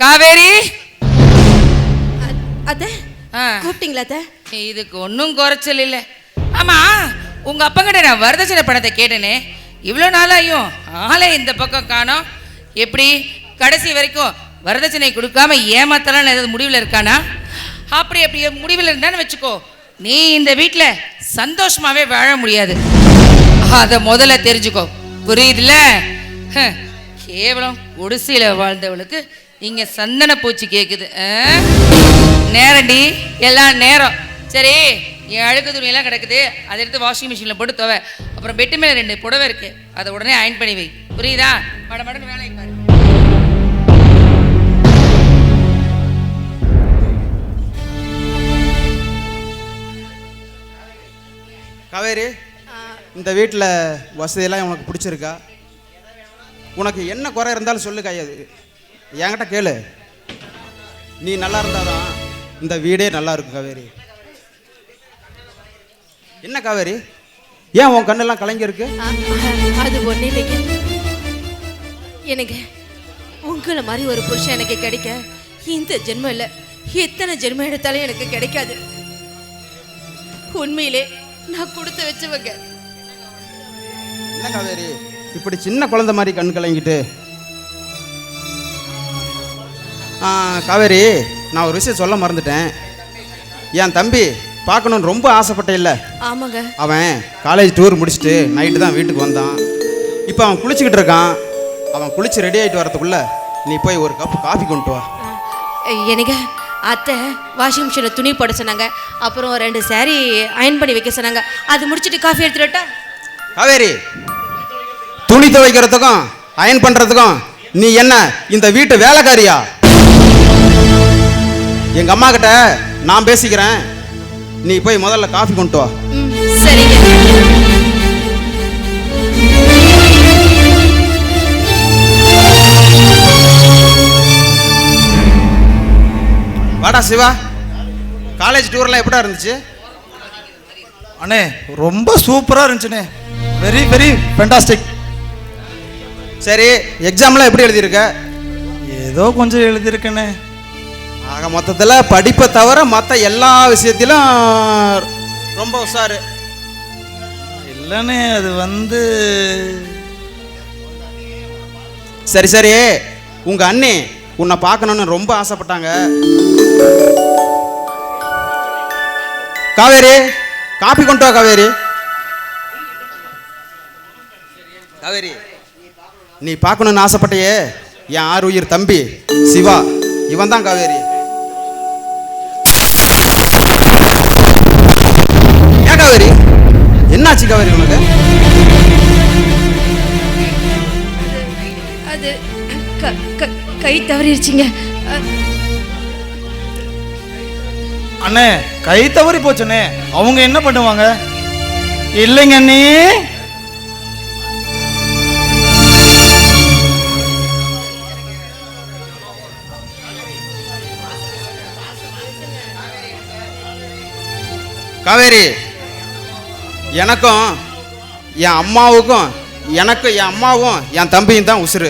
காவேரி அத்தை கூப்பிட்டீங்களா அத்தை? இதுக்கு ஒன்றும் குறைச்சல் இல்லை. ஆமா, உங்க அப்பங்கிட்ட நான் வரதட்சணை பணத்தை கேட்டேனே, இவ்வளோ நாளாயும் ஆளே இந்த பக்கம் காணோம். எப்படி கடைசி வரைக்கும் வரதட்சணை கொடுக்காம ஏமாத்தலாம் ஏதாவது முடிவில் இருக்கானா? அப்படி முடிவில் இருந்தான்னு வச்சுக்கோ, நீ இந்த வீட்டில் சந்தோஷமாவே வாழ முடியாது. அதை முதல்ல தெரிஞ்சுக்கோ, புரியுதுல? கேவலம் குடிசையில் வாழ்ந்தவளுக்கு இங்கே சந்தன பூச்சி கேட்குது. நேரண்டி எல்லாம் நேரம். சரி, என் அழுக்கு துணியெல்லாம் கிடக்குது, அதை எடுத்து வாஷிங் மிஷினில் போட்டு துவை. அப்புறம் பெட்டு மேலே 2 புடவை இருக்கு, அதை உடனே அயன் பண்ணி வை. புரியுதா? மடமடன்னு வேலையை பாரு. காவேரி, இந்த வீட்டில் வசதியெல்லாம் உனக்கு பிடிச்சிருக்கா? உனக்கு என்ன குறை இருந்தாலும் சொல்லு கையாது, என்கிட்ட கேளு. நீ நல்லா இருந்தாதான் இந்த வீடே நல்லா இருக்கும் காவேரி. என்ன காவேரி, ஏன் உன் கண்ணெல்லாம் கலங்கி இருக்கு? அது ஒண்ணு இல்லைங்க, எனக்கு உங்களை மாதிரி ஒரு புருஷன் எனக்கு கிடைக்க இந்த ஜென்மம் இல்லை, எத்தனை ஜென்மம் எடுத்தாலும் எனக்கு கிடைக்காது. உண்மையிலே நான் கொடுத்து வச்சவங்க. என்ன காவேரி இப்படி சின்ன குழந்தை மாதிரி கண் கலங்கிட்டு? காவேரி, நான் ஒரு விஷயம் சொல்ல மறந்துட்டேன். என் தம்பி பார்க்கணுன்னு ரொம்ப ஆசைப்பட்டே இல்லை? ஆமாங்க. அவன் காலேஜ் டூர் முடிச்சுட்டு நைட்டு தான் வீட்டுக்கு வந்தான். இப்போ அவன் குளிச்சுக்கிட்டு இருக்கான். அவன் குளிச்சு ரெடி ஆகிட்டு வரதுக்குள்ள நீ போய் ஒரு கப் காஃபி கொண்டு வா. எனக்கு அத்தை வாஷிங் மிஷினில் துணி போட சொன்னாங்க, அப்புறம் 2 சாரி அயன் பண்ணி வைக்க சொன்னாங்க. அது முடிச்சுட்டு காஃபி எடுத்துட்டா? காவேரி, துணி துவைக்கிறதுக்கும் அயன் பண்ணுறதுக்கும் நீ என்ன இந்த வீட்டு வேலைக்காரியா? எங்கள் அம்மா கிட்ட நான் பேசிக்கிறேன், நீ போய் முதல்ல காஃபி கொண்டு வா. சரிங்க. வாடா சிவா, காலேஜ் டூர்லாம் எப்படா இருந்துச்சு? அண்ணே ரொம்ப சூப்பராக இருந்துச்சுண்ணே, வெரி வெரி ஃபேண்டாஸ்டிக். சரி, எக்ஸாம்லாம் எப்படி எழுதியிருக்க? ஏதோ கொஞ்சம் எழுதியிருக்கேண்ணே. ஆக மொத்தத்தில் படிப்பை தவிர மற்ற எல்லா விஷயத்திலும் ரொம்ப உஷாரு. இல்லைண்ணே, அது சரி சரி, உங்கள் அண்ணி உன்னை பார்க்கணுன்னு ரொம்ப ஆசைப்பட்டாங்க. காவேரி, காபி கொண்டு வா. காவேரி, காவேரி, நீ பார்க்கணுன்னு ஆசைப்பட்டையே என் 6 உயிர் தம்பி சிவா, இவன் தான் காவேரி. ஏன் காவேரி, என்னாச்சு காவேரி உனக்கு? அது கை தவறிடுச்சிங்க. அண்ணே கை தவறி போச்சுண்ணே, அவங்க என்ன பண்ணுவாங்க? இல்லைங்க அண்ணி, காவேரி, எனக்கும் என் அம்மாவுக்கும் என் அம்மாவும் என் தம்பியும் தான் உசுறு.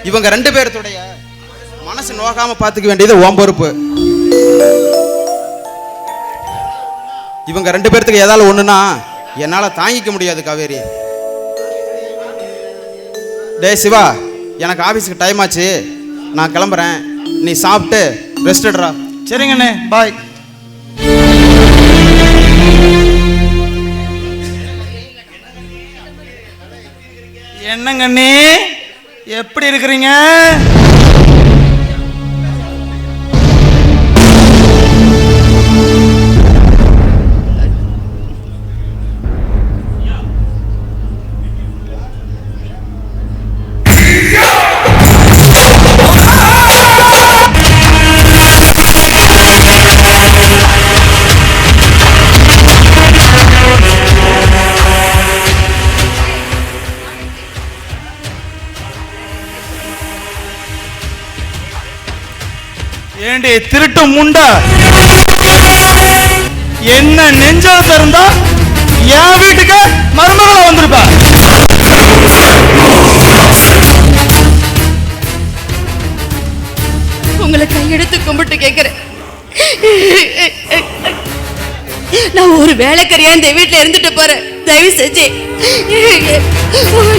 இவங்க 2 பேர்த்துடைய மனசு நோகாம பார்த்துக்க வேண்டியது உன் பொறுப்பு. இவங்க 2 பேர்த்துக்கு ஏதாவது ஒண்ணுனா என்னால் தாங்கிக்க முடியாது காவேரி. டே சிவா, எனக்கு ஆஃபீஸுக்கு டைம் ஆச்சு, நான் கிளம்புறேன். நீ சாப்பிட்டு ரெஸ்ட் எடுறா. சரிங்கண்ணே, பாய். என்னங்க அண்ணி, எப்படி இருக்கிறீங்க? ஏண்டி திருட்டு முண்டா, என்ன நெஞ்சா திறந்தா என் வீட்டுக்கு மருமகளா வந்திருப்ப? கும்பிட்டு கேட்கிறேன். நான் ஒரு வேலைக்காரியா இந்த வீட்டுல இருந்துட்டு போறேன். தயவு செஞ்சு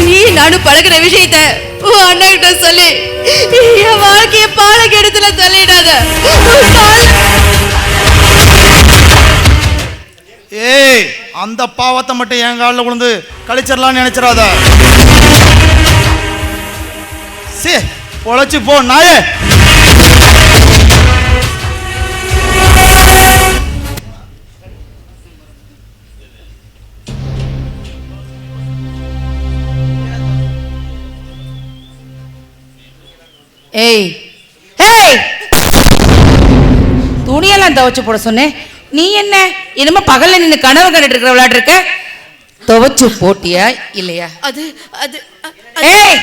நீ நானும் பழகிற விஷயத்த உன் அண்ணன்கிட்ட சொல்லி என் வாழ்க்கைய பாலகெடுத்துல தள்ளிடாத. ஏய், அந்த பாவத்தை மட்டும் என் காலில் விழுந்து கழிச்சிடலாம்னு நினைச்சிடாத. சே, பொழைச்சு போ நாயே. ஏய் ஏய், துணியெல்லாம் துவைச்சு போட சொன்னேன். நீ என்ன என்னமோ பகல்ல நின்று கனவு கண்டுட்டு இருக்கிற விளையாட்டு இருக்க? துவைச்சு போட்டியா இல்லையா? அது அது ஏய்,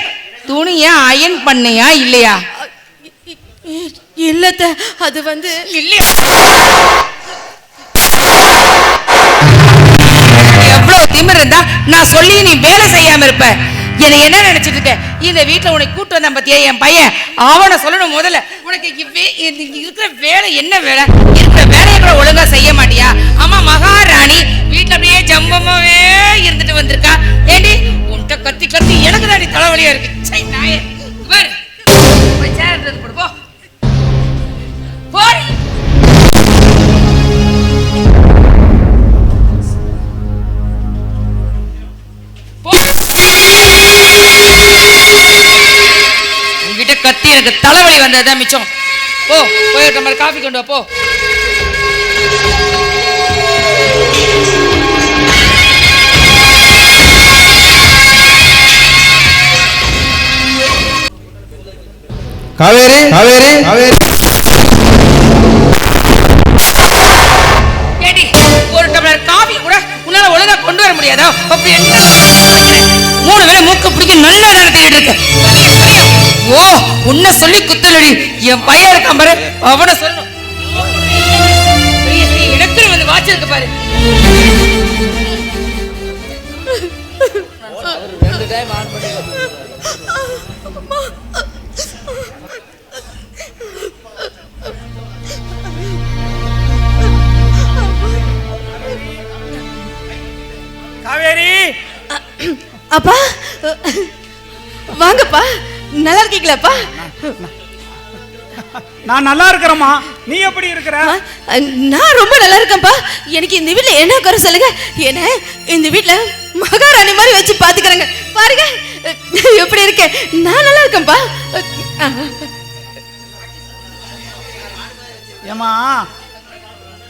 துணிய அயன் பண்ணியா இல்லையா? இல்லத்த, அது வந்து இல்லையா? எவ்வளவு திமிர் இருந்தா நான் சொல்லி நீ வேலை செய்யாம இருப்ப. என்னை என்ன நினைச்சிட்டு இருக்க? இந்த வீட்டுல உனக்கு கூட்டு வந்தான் பத்தியா என் பையன், அவனை சொல்லணும் முதல்ல. உனக்கு இருக்கிற வேலை என்ன வேலை? இருக்கிற வேலையை கூட ஒழுங்கா செய்ய மாட்டியா? ஆமா, மகாராணி வீட்டுல அப்படியே ஜம்பமாவே இருந்துட்டு வந்திருக்கா. ஏண்டி உன்கிட்ட கத்தி கத்தி எனக்கு தாண்டி தலைவலியா இருக்கு. சை நாயே, பாரு போய் சேர் எடுத்து போடு, போ போடி. உங்ககிட்ட கத்தி எனக்கு தலைவலி வந்ததுதான் மிச்சம். போ, போய் ஒரு டம்ளர் காஃபி கொண்டு வா போ. காவேரி காவேரி காவேரி, ஏடி ஒரு டம்ளர் காஃபி கூட உன்னால ஒழுங்கா கொண்டு வர முடியாதா? அப்படி என்ன 3 வேளை மூக்க பிடிக்க நல்லா தானே தேடிட்டு இருக்க. ஓ, உன்னை சொல்லி குத்தலடி. என் பையன் இருக்கான் பாரு, அவனை சொல்லணும். இடத்துல வந்து வாச்சிருக்க பாரு. காவேரி, அப்பா வாங்கப்பா, நல்லா இருக்கீங்களாப்பா? நான் நல்லா இருக்கிறேம்மா, நீ எப்படி இருக்கிற? நான் ரொம்ப நல்லா இருக்கேன்ப்பா. எனக்கு இந்த வீட்டுல என்ன குறை சொல்லுங்க. என்ன இந்த வீட்டுல மகாராணி மாதிரி வச்சு பாத்துக்கிறேங்க. பாருங்க எப்படி இருக்கு. நான் நல்லா இருக்கேன்ப்பா. ஏமா,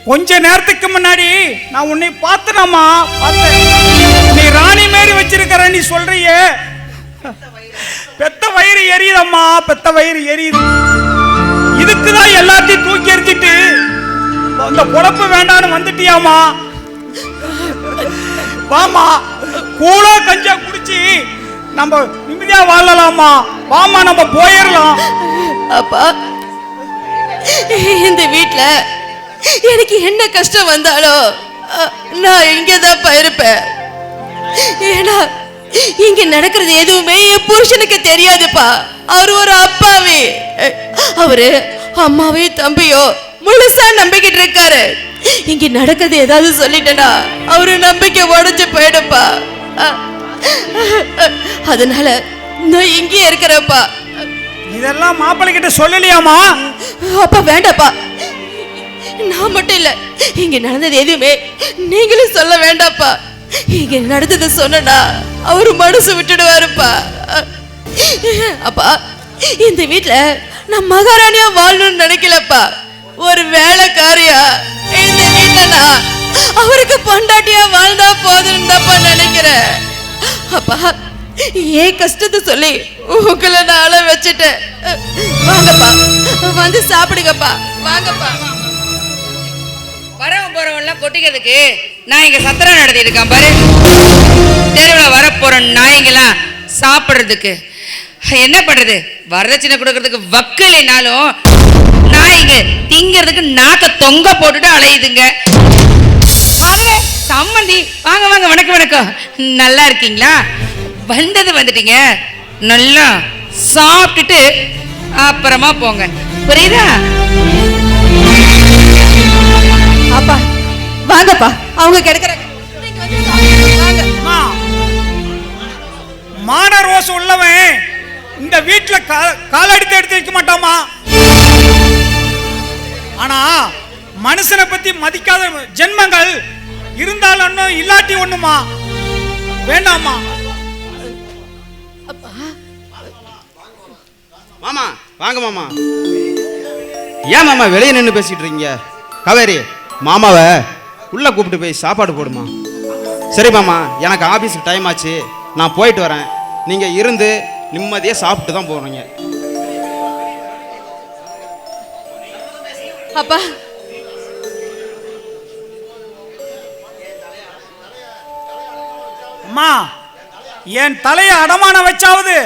கொஞ்ச நேரத்துக்கு முன்னாடி நான் உன்னை பார்த்தேனம்மா, பார்த்தேன். நீ ராணி மாரி வச்சிருக்கிற நீ சொல்றியே. பெத்த வயிறு எரியுதம்மா, பெத்த வயிறு எரியுது. இதுக்குதான் எல்லாத்தையும் தூக்கி எறிஞ்சிட்டு அந்த பொழப்பு வேண்டான்னு வந்துட்டியாமா? வாமா, கூழா கஞ்சா குடிச்சு நம்ம நிம்மதியா வாழலாமா? வாமா, நம்ம போயிடலாம். அப்பா, இந்த வீட்டுல எனக்கு என்ன கஷ்டம் வந்தாலும் நான் இங்கதான் இருப்பேன். ஏன்னா இங்க நடக்கிறது எதுவுமே என் புருஷனுக்கு தெரியாதுப்பா. அவரு ஒரு அப்பாவி. அவரு அம்மாவையோ தம்பியோ முழுசா நம்பிக்கிட்டு இருக்காரு. இங்க நடக்கிறது ஏதாவது சொல்லிட்டேனா அவரு நம்பிக்கை உடைஞ்சு போயிடுப்பா. அதனால நான் இங்கே இருக்கிறப்பா. இதெல்லாம் மாப்பிள்ளை கிட்ட சொல்லலையாமா? அப்பா வேண்டாப்பா, நான் மட்டும் இல்ல, இங்க நடந்தது எதுவுமே நீங்களும் சொல்ல வேண்டாப்பா. இங்க நடந்தது சொன்னா அவரு மனசு விட்டுடுவாருப்பா. அப்பா, இந்த வீட்டுல நான் மகாராணியா வாழணும்னு நினைக்கலப்பா. ஒரு வேலைக்காரியா இந்த வீட்டுல நான் அவருக்கு பொண்டாட்டியா வாழ்ந்தா போதும்னு தான்ப்பா நினைக்கிறேன். அப்பா, ஏன் கஷ்டத்தை சொல்லி உங்களை நான் அழ வச்சுட்டேன். வாங்கப்பா, வந்து சாப்பிடுங்கப்பா. வாங்கப்பா. வரவன் போறவன்லாம் கொட்டிக்கிறதுக்கு நான் இங்க சத்திரம் நடத்திட்டு இருக்கேன் பாரு. தெருவில் வரப்போற நாய்ங்களாம் சாப்பிடுறதுக்கு என்ன பண்றது? வரதட்சணை கொடுக்கறதுக்கு வக்கலைனாலும் நாய்ங்க திங்கிறதுக்கு நாக்க தொங்க போட்டுட்டு அலையுதுங்க. வாங்க சம்மந்தி, வாங்க வாங்க. வணக்கம் வணக்கம். நல்லா இருக்கீங்களா? வந்துட்டீங்க. நல்லா சாப்பிட்டுட்டு அப்புறமா போங்க, புரியுதா? வாங்கப்பா, அவங்க கிடக்குறாங்க. நீங்க வந்து வாங்க. அம்மா, மான ரோஸ் உள்ளவன் இந்த வீட்டுல காலடித்து எடுத்து வைக்க மாட்டாமா. ஆனா மனுஷனை பத்தி மதிக்காத ஜென்மங்கள் இருந்தால் ஒண்ணும் இல்லாட்டி ஒண்ணுமா. வேண்டாமா. மாமா வாங்க மாமா. ஏன் மாமா வெளியே நின்று பேசிட்டு இருக்கீங்க? காவேரி, மாமாவை உள்ள கூப்பிட்டு போய் சாப்பாடு போடுமா. சரி மாமா, எனக்கு ஆபீஸுக்கு டைம் ஆச்சு, நான் போயிட்டு வரேன். நீங்க இருந்து நிம்மதியா சாப்பிட்டு தான் போறீங்க. அப்பா, அம்மா, என் தலையை அடமான வச்சாவது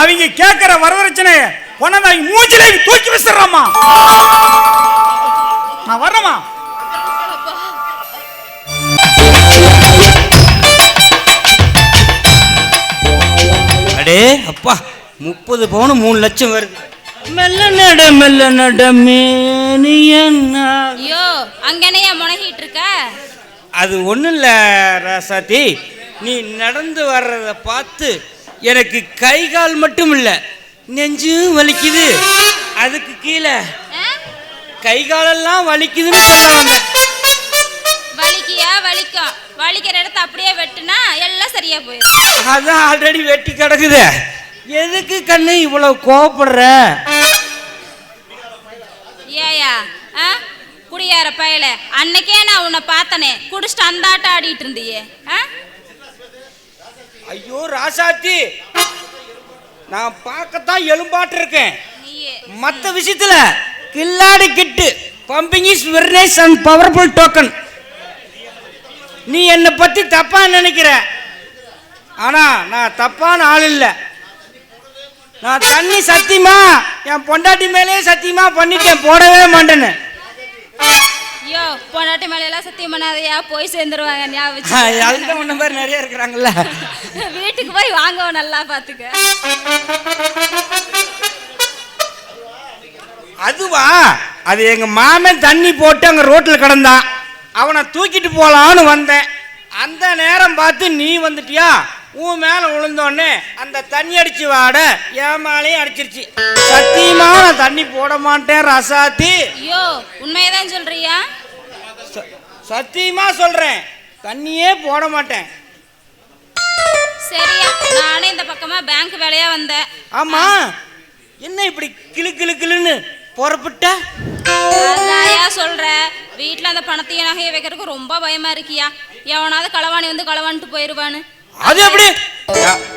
அவங்க கேட்கிற வரதட்சணை கொண்டாந்து மூஞ்சிலே தூக்கி விசிறாமா. நான் வரமா. அடே அப்பா, 30 பவுன் 3 லட்சம் வருது. மெல்ல நடமே நீ என்ன. ஐயோ, அங்கனையா முனகிட்டு இருக்க? அது ஒண்ணும் இல்ல ராசாத்தி, நீ நடந்து வர்றத பார்த்து எனக்கு கை கால் மட்டும் இல்ல நெஞ்சும் வலிக்குது. அதுக்கு கீழே கை காலெல்லாம் வலிக்குதுன்னு சொல்ல வந்தேன். வலிக்கியா? வலிக்கும். வலிக்கிற இடத்த அப்படியே வெட்டுனா எல்லாம் சரியா போயிடும். அதான் ஆல்ரெடி வெட்டி கிடக்குது. எதுக்கு கண்ணு இவ்வளவு கோவப்படுற? ஏயா குடியார பயல, அன்னைக்கே நான் உன்னை பார்த்தனே, குடிச்சிட்டு அந்த ஆட்டம் ஆடிட்டு இருந்தியே. ஐயோ ராசாத்தி, நான் பார்க்கத்தான் எலும்பாட்டு இருக்கேன். மற்ற விஷயத்துல கில்லாடி கிட்டு pumping is very nice and powerful token. நீ என்னை பத்தி தப்பா நினைக்கிற, ஆனா நான் தப்பான ஆள் இல்லை. நான் தண்ணி சத்தியமா என் பொண்டாட்டி மேலே சத்தியமா பண்ணிட்டேன், போடவே மாட்டேன்னு. ஐயோ, பொண்டாட்டி மேல எல்லாம் சத்தியம் பண்ணாதையா, போய் சேர்ந்துருவாங்க. ஞாபகம் அதுதான் உன்ன மாதிரி நிறைய இருக்கிறாங்கல்ல. வீட்டுக்கு போய் வாங்க, நல்லா பாத்துக்க. அதுவா, அது எங்க மாமன் தண்ணி போட்டு அங்க ரோட்ல கிடந்தான், அவனை தூக்கிட்டு போலான்னு வந்தேன். அந்த நேரம் பார்த்து நீ வந்துட்டியா, உன் மேல விழுந்தோடனே அந்த தண்ணி அடிச்சு வாட என் மேலேயும் அடிச்சிருச்சு. சத்தியமா நான் தண்ணி போட மாட்டேன் ராசாத்தி. ஐயோ, உண்மையதான் சொல்றியா? சத்தியமா சொல்றேன், தண்ணியே போட மாட்டேன். சரியா, நானே இந்த பக்கமா பேங்க் வேலையா வந்தேன். ஆமா, என்ன இப்படி கிளு கிளு கிளுன்னு புறப்பட்ட? அதாயா சொல்ற, வீட்டுல அந்த பணத்தையும் நகையை வைக்கிறதுக்கு ரொம்ப பயமா இருக்கியா. எவனாவது களவாணி வந்து களவான்ட்டு போயிருவான்னு. அது எப்படி?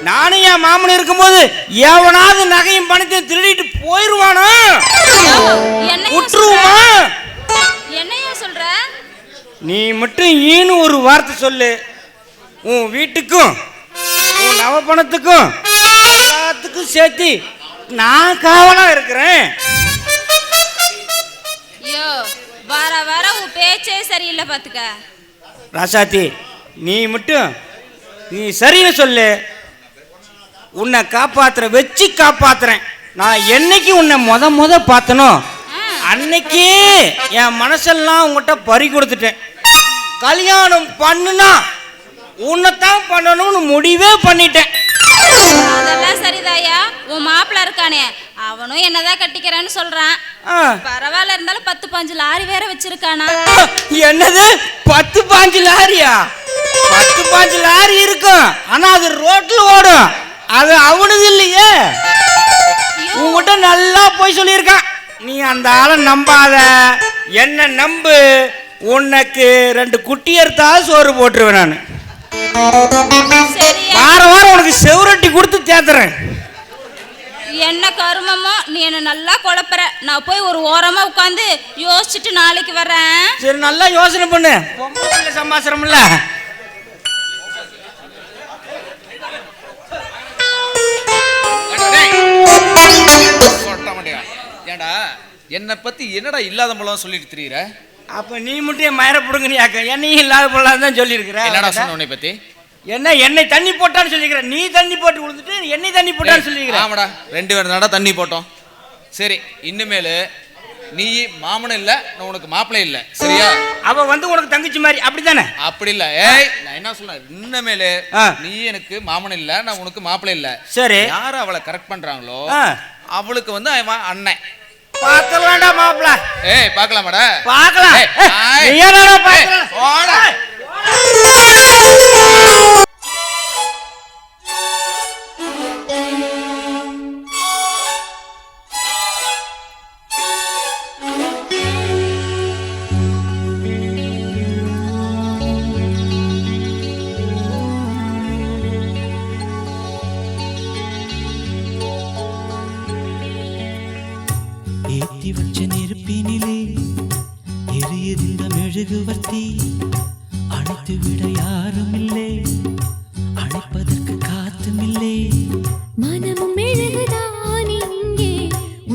நானும் என் மாமன் இருக்கும்போது எவனாவது நகையும் பணத்தையும் திருடிட்டு போயிருவானா? விட்டுருமா? என்னையா சொல்ற? நீ மட்டும் ஈனு ஒரு வார்த்தை சொல்லு, உன் வீட்டுக்கும் உன் நவ பணத்துக்கும் எல்லாத்துக்கும் சேர்த்து நான் காவலா இருக்கிறேன். ஐயோ, வர வர உன் பேச்சே சரியில்லை பாத்துக்க. ராசாத்தி, நீ மட்டும் நீ சரின்னு சொல்லு, உன்னை காப்பாத்துற வச்சு காப்பாத்துறேன். நான் என்னைக்கு உன்னை முத பார்த்தனோ அன்னைக்கே என் மனசெல்லாம் உங்ககிட்ட பறி கொடுத்துட்டேன். கல்யாணம் பண்ணுனா உன்னைத்தான் பண்ணணும்னு முடிவே பண்ணிட்டேன். அதெல்லாம் சரிதாயா, உன் மாப்பிள்ள இருக்கானே அவனும் என்னதான் கட்டிக்கிறேன்னு சொல்றான். பரவாயில்ல, இருந்தாலும் 10-15 லாரி வேற வச்சிருக்கானா. என்னது 10-15 லாரியா? 10-15 லாரி இருக்கும், ஆனா அது ரோட்ல ஓடும், அது அவனுது இல்லையே. உங்ககிட்ட நல்லா போய் சொல்லியிருக்கான். நீ அந்த ஆளை நம்பாத, என்ன நம்பு. உனக்கு 2 குட்டியர்த்தா சோறு போட்டுருவேன் நான். வாரம் வாரம் உனக்கு செவரட்டி கொடுத்து தேத்துறேன். என்ன கருமமோ, நீ என்ன நல்லா குழப்பற. நான் போய் ஒரு ஓரமா உட்காந்து யோசிச்சுட்டு நாளைக்கு வரேன். சரி, நல்லா யோசனை பண்ணு. பொம்பளை சமாசாரம் இல்ல. ஏண்டா என்னை பத்தி என்னடா இல்லாத மூலம் சொல்லிட்டு திரியிற? அப்ப நீ மட்டும் மயிர புடுங்கனியாக்க, என்னையும் இல்லாத பொருளாதான் தான் சொல்லியிருக்கிற. என்னடா சொன்ன உன்னை பத்தி? என்ன என்னை தண்ணி போட்டான்னு சொல்லிக்கிற, நீ தண்ணி போட்டு விழுந்துட்டு என்னை தண்ணி போட்டான்னு சொல்லிக்கிற. ஆமாடா, 2 பேரும் தான்டா தண்ணி போட்டோம். சரி, இனிமேல் நீ மாமனும் இல்ல நான் உனக்கு மாப்பிள்ளை இல்ல சரியா? அவ வந்து உனக்கு தங்கச்சி மாதிரி அப்படித்தானே? அப்படி இல்ல. ஏய் நான் என்ன சொல்றேன் இன்னமேலே ஆ. நீ எனக்கு மாமன் இல்ல நான் உனக்கு மாப்பிள்ளை இல்ல. சரி. யாரு அவளை கரெக்ட் பண்றாங்களோ ஆ. அவளுக்கு வந்து அவன் அண்ணன். பார்க்கலாம்டா மாப்பிள்ள. ஏய் பார்க்கலாமாடா? பார்க்கலாம். ஏய், ஆய். நீ என்னடா ஏய், பார்க்கலாம்? போடா. ஏத்தி வச்ச நெருப்பினிலே எரியுதிந்த மெழுகுவர்த்தி அணைத்து விட யாரும் இல்லை, அணைப்பதற்கு காத்தும் இல்லை. மனமும் மெழுகுதான் இங்கே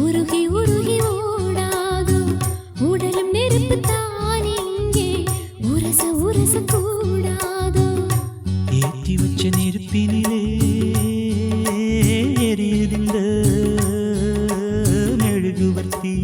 உருகி உருகி ஓடாதோ, உடலும் நெருப்பு தான் இங்கே உரச உரச கூடாதோ. ஏத்தி வச்ச நெருப்பினிலே எரியுதிந்த மெழுகுவர்த்தி.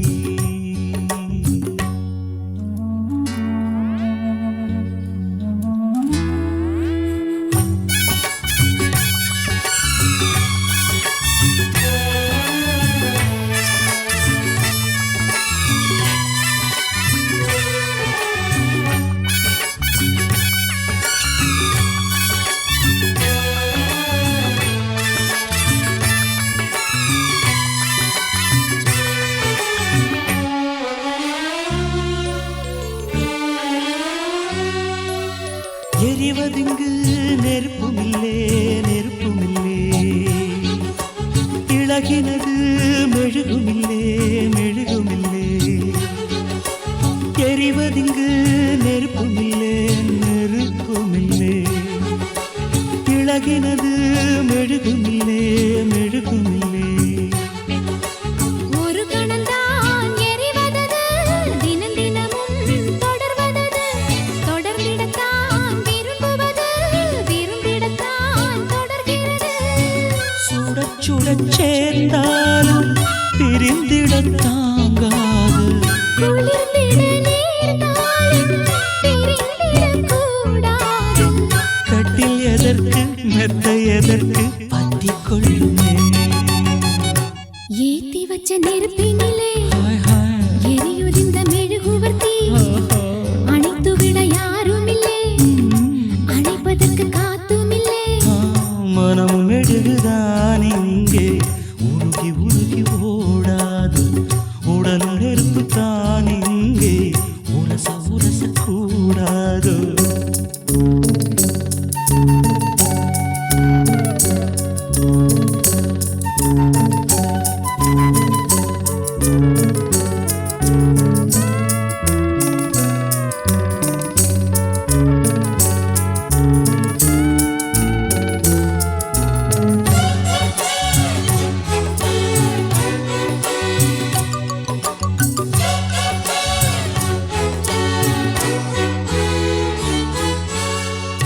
எரிவதிங்கு நெருப்புமில்லே நெருப்புமில்லே, இழகினது மெழுகுமில்லே மெழுகுமில்லே. எரிவதிங்கு நெருப்புமில்லே நெருப்புமில்லே, இழகினது மெழுகுமில்லே மெழுகுமில்லே. ஒரு கணந்தான் எரிவதது, தினம் தினமும் தொடர்வதது, தொடர்ந்திடத்தான் விரும்புவது, விரும்பிடத்தான் தொடர்கிறது. சுடச் சுடச் சேர்ந்தாலும் பிரிந்திடத் தாங்காது, குளிர்ந்திட நேர்ந்தாலும் பிரிந்திடக்கூடாது. கட்டில் எதற்கு மெத்தை எதற்கு பத்திக் கொள்ளுமே. ஏத்தி வச்ச நெருப்பினிலே ஹாய் ஹாய். எரியுதிந்த மெழுகுவர்த்தி, அணைத்து விட யாருமில்லை, அணைப்பதற்கு காத்துமில்லை. மனம் மெழுகுதான் இங்கே உருகி உருகி ஓடாது, உடலும் நெருப்பு தான் இங்கே உரச உரச கூடாது.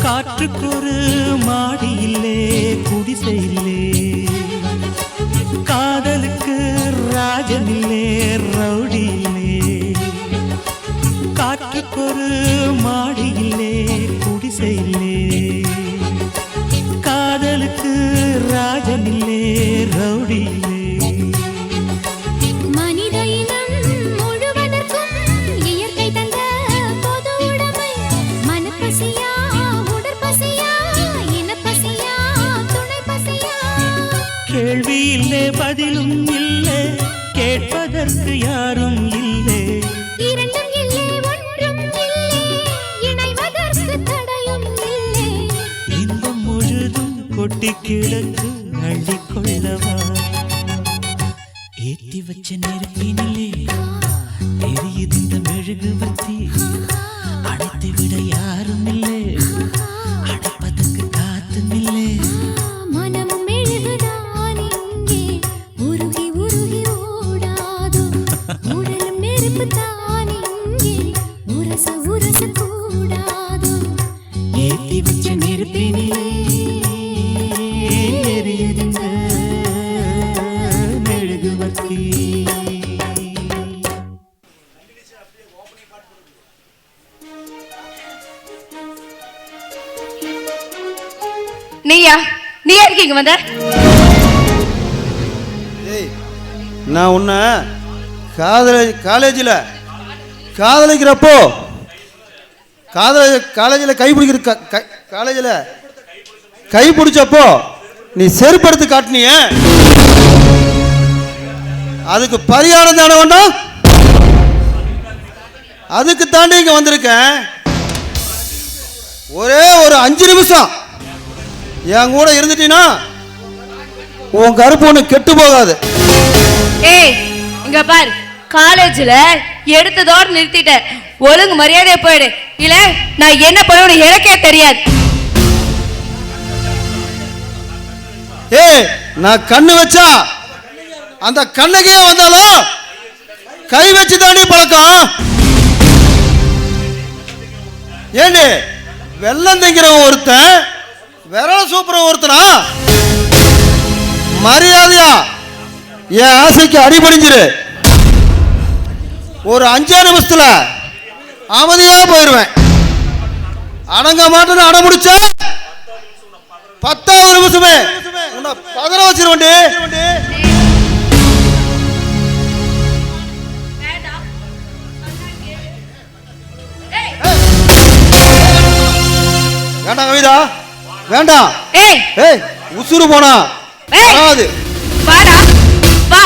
காற்றுக்கொரு மாடி இல்லே குடிசை இல்லே, காதலுக்கு ராஜன் இல்லே ரவுடி இல்லே. காற்றுக்கொரு மாடி இல்லே குடிசை இல்லே, காதலுக்கு ராஜன் இல்லே ரவுடி இல்லே. மனித இனம் முழுவதற்கும் இயற்கை தந்த பொது உடைமை, மனப்பசியா உடற்பசியா இனப்பசியா துணை பசியா. கேள்வி இல்லே பதிலும் இல்லை, கேட்பதற்கு யாரும் இல்லை. இரண்டும் இல்லை ஒன்றும் இல்லை, இணைவதற்கு தடையும் இல்லை. இன்பம் முழுதும் கொட்டி கிடக்கு அள்ளிக்கொள்ளவா. ஏத்தி வச்ச நெருப்பினிலே எரியுதிந்த மெழுகுவர்த்தி, அணைத்து விட யாரும் இல்லை, அணைப்பதற்கு காத்தும் இல்லை. மனமும் மெழுகுதான் இங்கே உருகி உருகி ஓடாதோ, உடலும் நெருப்பு தான் இங்கே உரச உரச கூடாதோ. ஏத்தி வச்ச நெருப்பினிலே எரியுதிந்த மெழுகுவர்த்தி. நீ எதுக்கு இங்க வந்த? ஏய், நான் உன்னை காலேஜில் காதலிக்கிறப்போ காலேஜில் காலேஜில் கை பிடிச்சப்போ நீ செருப்படுத்து காட்டினிய, அதுக்கு பரிகாரம் தானே வேண்டாம். அதுக்கு தாண்டி இங்க வந்திருக்கேன். ஒரே ஒரு 5 நிமிஷம் என் கூட இருந்துட்டீன்னா உன் கருப்பு ஒண்ணு கெட்டு போகாது. ஏய் இங்க பாரு, காலேஜ்ல எடுத்ததோட நிறுத்திட்ட. ஒழுங்கு மரியாதையா போயிடு, இல்ல நான் என்ன பண்ணுவேன்னு எனக்கே தெரியாது. ஏய், நான் கண்ணு வச்சா அந்த கண்ணுக்கே வந்தாலும் கை வச்சு தாண்டி பழக்கம். ஏண்டி வெள்ளம் திங்கிறவன் ஒருத்தன் விரல சூப்பரன் ஒருத்தனா? மரியாதையா என் ஆசைக்கு அடிபடிஞ்சிரு. ஒரு 5 நிமிஷத்துல அமைதியா போயிருவேன். அடங்க மாட்டேன்னு அடம் முடிச்சா 10வது நிமிஷமே உன்னை பதற வச்சிருவேன்டி. வேண்டாம் கவிதா, வேண்டாம். ஏய் ஏய், உசுறு போனா வராது. வாடா வா,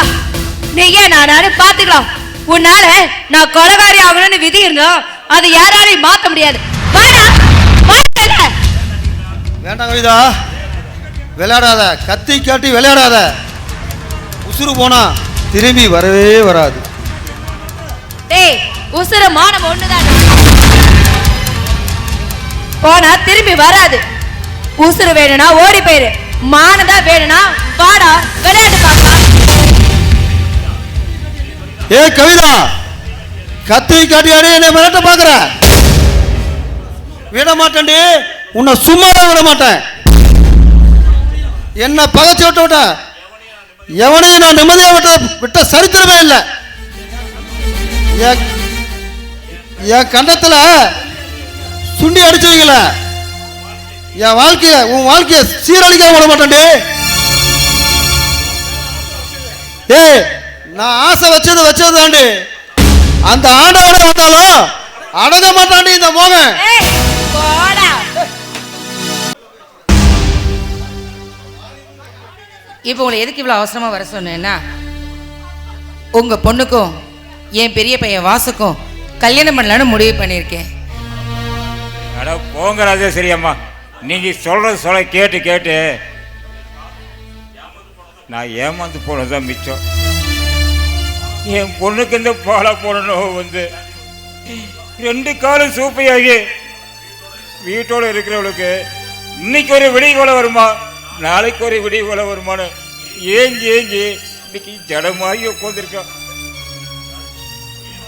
நீயே நானு பாத்துக்கலாம். உன்னால நான் கொலைகாரி ஆகணும்னு விதி இருந்தோம், அது யாராலையும் மாத்த முடியாது. வாடா வாடா. வேண்டாம் கவிதா, விளையாடாத, கத்தி காட்டி விளையாடாத. உசுறு போனா திரும்பி வரவே வராது. டேய், உசுர மானம் ஒண்ணுதான், போனா திரும்பி வராது. உசுறு வேணும்னா ஓடி போயிரு, மானதா வேணும்னா வாடா விளையாட்டு பார்க்கலாம். ஏ கவிதா, கத்தி காட்டியாடி என்னை மிரட்ட பாக்குற? விட மாட்டேன்டி, உன்னை சும்மாதான் விட மாட்டேன். என்ன பகைச்சு விட்ட எவனையும் நான் நிம்மதியா விட்ட சரித்திரமே இல்லை. என் கண்டத்துல சுண்டி அடிச்சுவீங்கள, என் வாழ்க்கைய உன் வாழ்க்கைய சீரழிக்க விட மாட்டேன்டி. ஏய், நான் ஆசை வச்சது தாண்டி, அந்த ஆண்டோட வந்தாலும் அடங்க மாட்டாண்டி இந்த மோகன். இப்போ உங்களை எதுக்கு இவ்வளோ அவசரமாக வர சொன்னேன்னா, உங்கள் பொண்ணுக்கும் என் பெரிய பையன் வாசுக்கும் கல்யாணம் பண்ணலான்னு முடிவு பண்ணியிருக்கேன். அட போங்க ராஜேஸ்வரி அம்மா, நீங்கள் சொல்ல கேட்டு கேட்டு நான் ஏமாந்து போனதான் மிச்சம். என் பொண்ணுக்கு இந்த பாலா போடணும் வந்து 2 காலம் சூப்பையாகி வீட்டோடு இருக்கிறவளுக்கு இன்னைக்கு ஒரு விடிய கொலை வருமா, நாளைக்கு ஒரு விடிய கொலை வருமானு ஏஞ்சி இன்னைக்கு ஜடமாகி உட்காந்துருக்கான்.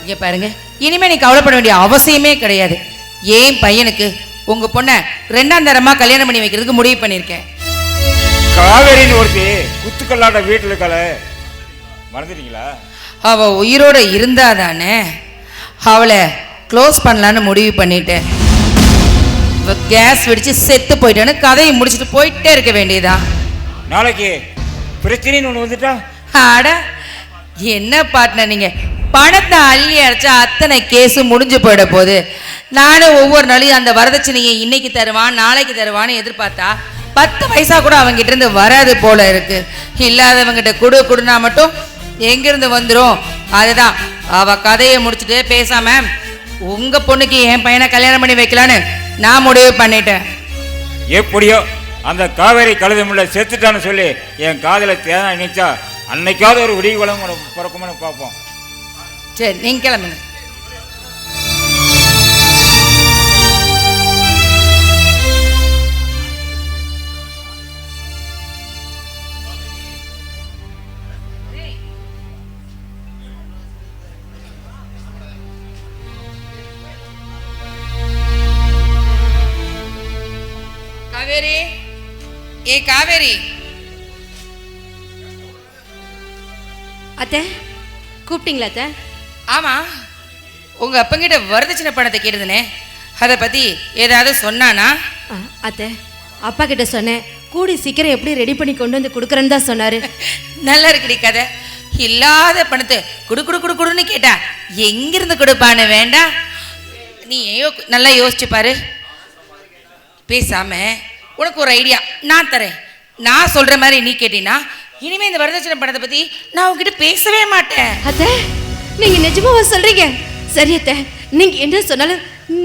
இங்கே பாருங்க, இனிமே நீ கவலைப்பட வேண்டிய அவசியமே கிடையாது. ஏன் பையனுக்கு உங்க பொண்ணை 2ஆம் தரமா கல்யாணம் பண்ணி வைக்கிறதுக்கு முடிவு பண்ணியிருக்கேன். காவேரின்னு ஒருத்தி குத்துக்கல்லாட வீட்டில் இருக்காள, மறந்துட்டீங்களா? அவ உயிரோட இருந்தாதானே அவளை க்ளோஸ் பண்ணலான்னு முடிவு பண்ணிட்டேன். கேஸ் வெடிச்சு செத்து போயிட்டான்னு கதையை முடிச்சுட்டு போயிட்டே இருக்க வேண்டியதான். நாளைக்கு பிரச்சனைன்னு ஒன்று வந்துட்டா? ஆட என்ன பார்ட்னர், நீங்க பணத்தை அள்ளி அரைச்சா அத்தனை கேஸும் முடிஞ்சு போயிட போகுது. நானும் ஒவ்வொரு நாளையும் அந்த வரதட்சணையை இன்னைக்கு தருவான் நாளைக்கு தருவான்னு எதிர்பார்த்தா 10 பைசா கூட அவங்ககிட்ட இருந்து வராது போல இருக்கு. இல்லாதவங்கிட்ட கொடுனா மட்டும் எங்கிருந்து வந்துடும். அதுதான் அவ கதையை முடிச்சுட்டு பேசாம உங்க பொண்ணுக்கு என் பையனை கல்யாணம் பண்ணி வைக்கலான்னு நான் முடிவு பண்ணிட்டேன். எப்படியோ அந்த காவேரி கழுதமுள்ள செத்துட்டான்னு சொல்லி என் காதல தேனா நினைச்சா அன்னைக்காவது ஒரு விடிய குளம் பிறக்கும்னு பார்ப்போம். சரி, நீங்க கிளம்புங்க. காவேரி, ஏ காவேரி. அத்தை கூப்பிட்டீங்களா? அத்தை ஆமா, உங்க அப்பங்கிட்ட வரதட்சணை பணத்தை கேட்டதுனே, அதை பத்தி ஏதாவது சொன்னானா? அத்தை அப்பா கிட்ட சொன்னேன், கூடி சீக்கிரம் எப்படி ரெடி பண்ணி கொண்டு வந்து கொடுக்குறேன்னு தான் சொன்னாரு. நல்லா இருக்குடி கதை. இல்லாத பணத்தை குடு குடு குடு குடுன்னு கேட்டா எங்கிருந்து கொடுப்பான்னு வேண்டாம். நீ நல்லா யோசிச்சு பாரு. பேசாம உனக்கு ஒரு ஐடியா நான் தரேன். நான் சொல்ற மாதிரி நீ கேட்டீங்கன்னா இனிமே இந்த வரதட்சணை பணத்தை பத்தி நான் உங்ககிட்ட பேசவே மாட்டேன். அத்தை, நீங்க நிஜமாவா சொல்றீங்க? சரி அத்தை, நீங்க என்ன சொன்னாலும்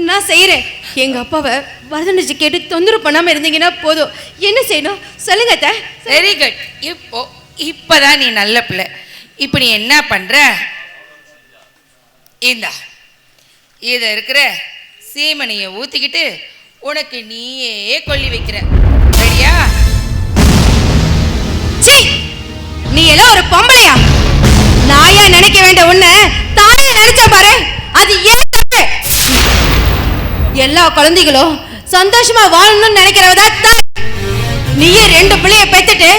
நான் செய்யறேன். எங்க அப்பாவை வரதட்சணை கேட்டு தொந்தரவு பண்ணாம இருந்தீங்கன்னா போதும். என்ன செய்யணும் சொல்லுங்க அத்தை. Very good. இப்பதான் நீ நல்ல பிள்ளை. இப்போ நீ என்ன பண்ற? இந்தா இத இருக்கிற சீமனையை ஊத்திக்கிட்டு உனக்கு நீயே கொல்லி வைக்கிற. ரெடியா? நீ எல்லாம் ஒரு பொம்பளையா? நாயா நினைக்க வேண்டிய உன்னை தாயா நினைச்ச பாரு. அது ஏன் தப்பு? எல்லா குழந்தைகளும் சந்தோஷமா வாழணும்னு நினைக்கிறவதா தான். நீயே 2 பிள்ளைய பெத்துட்டு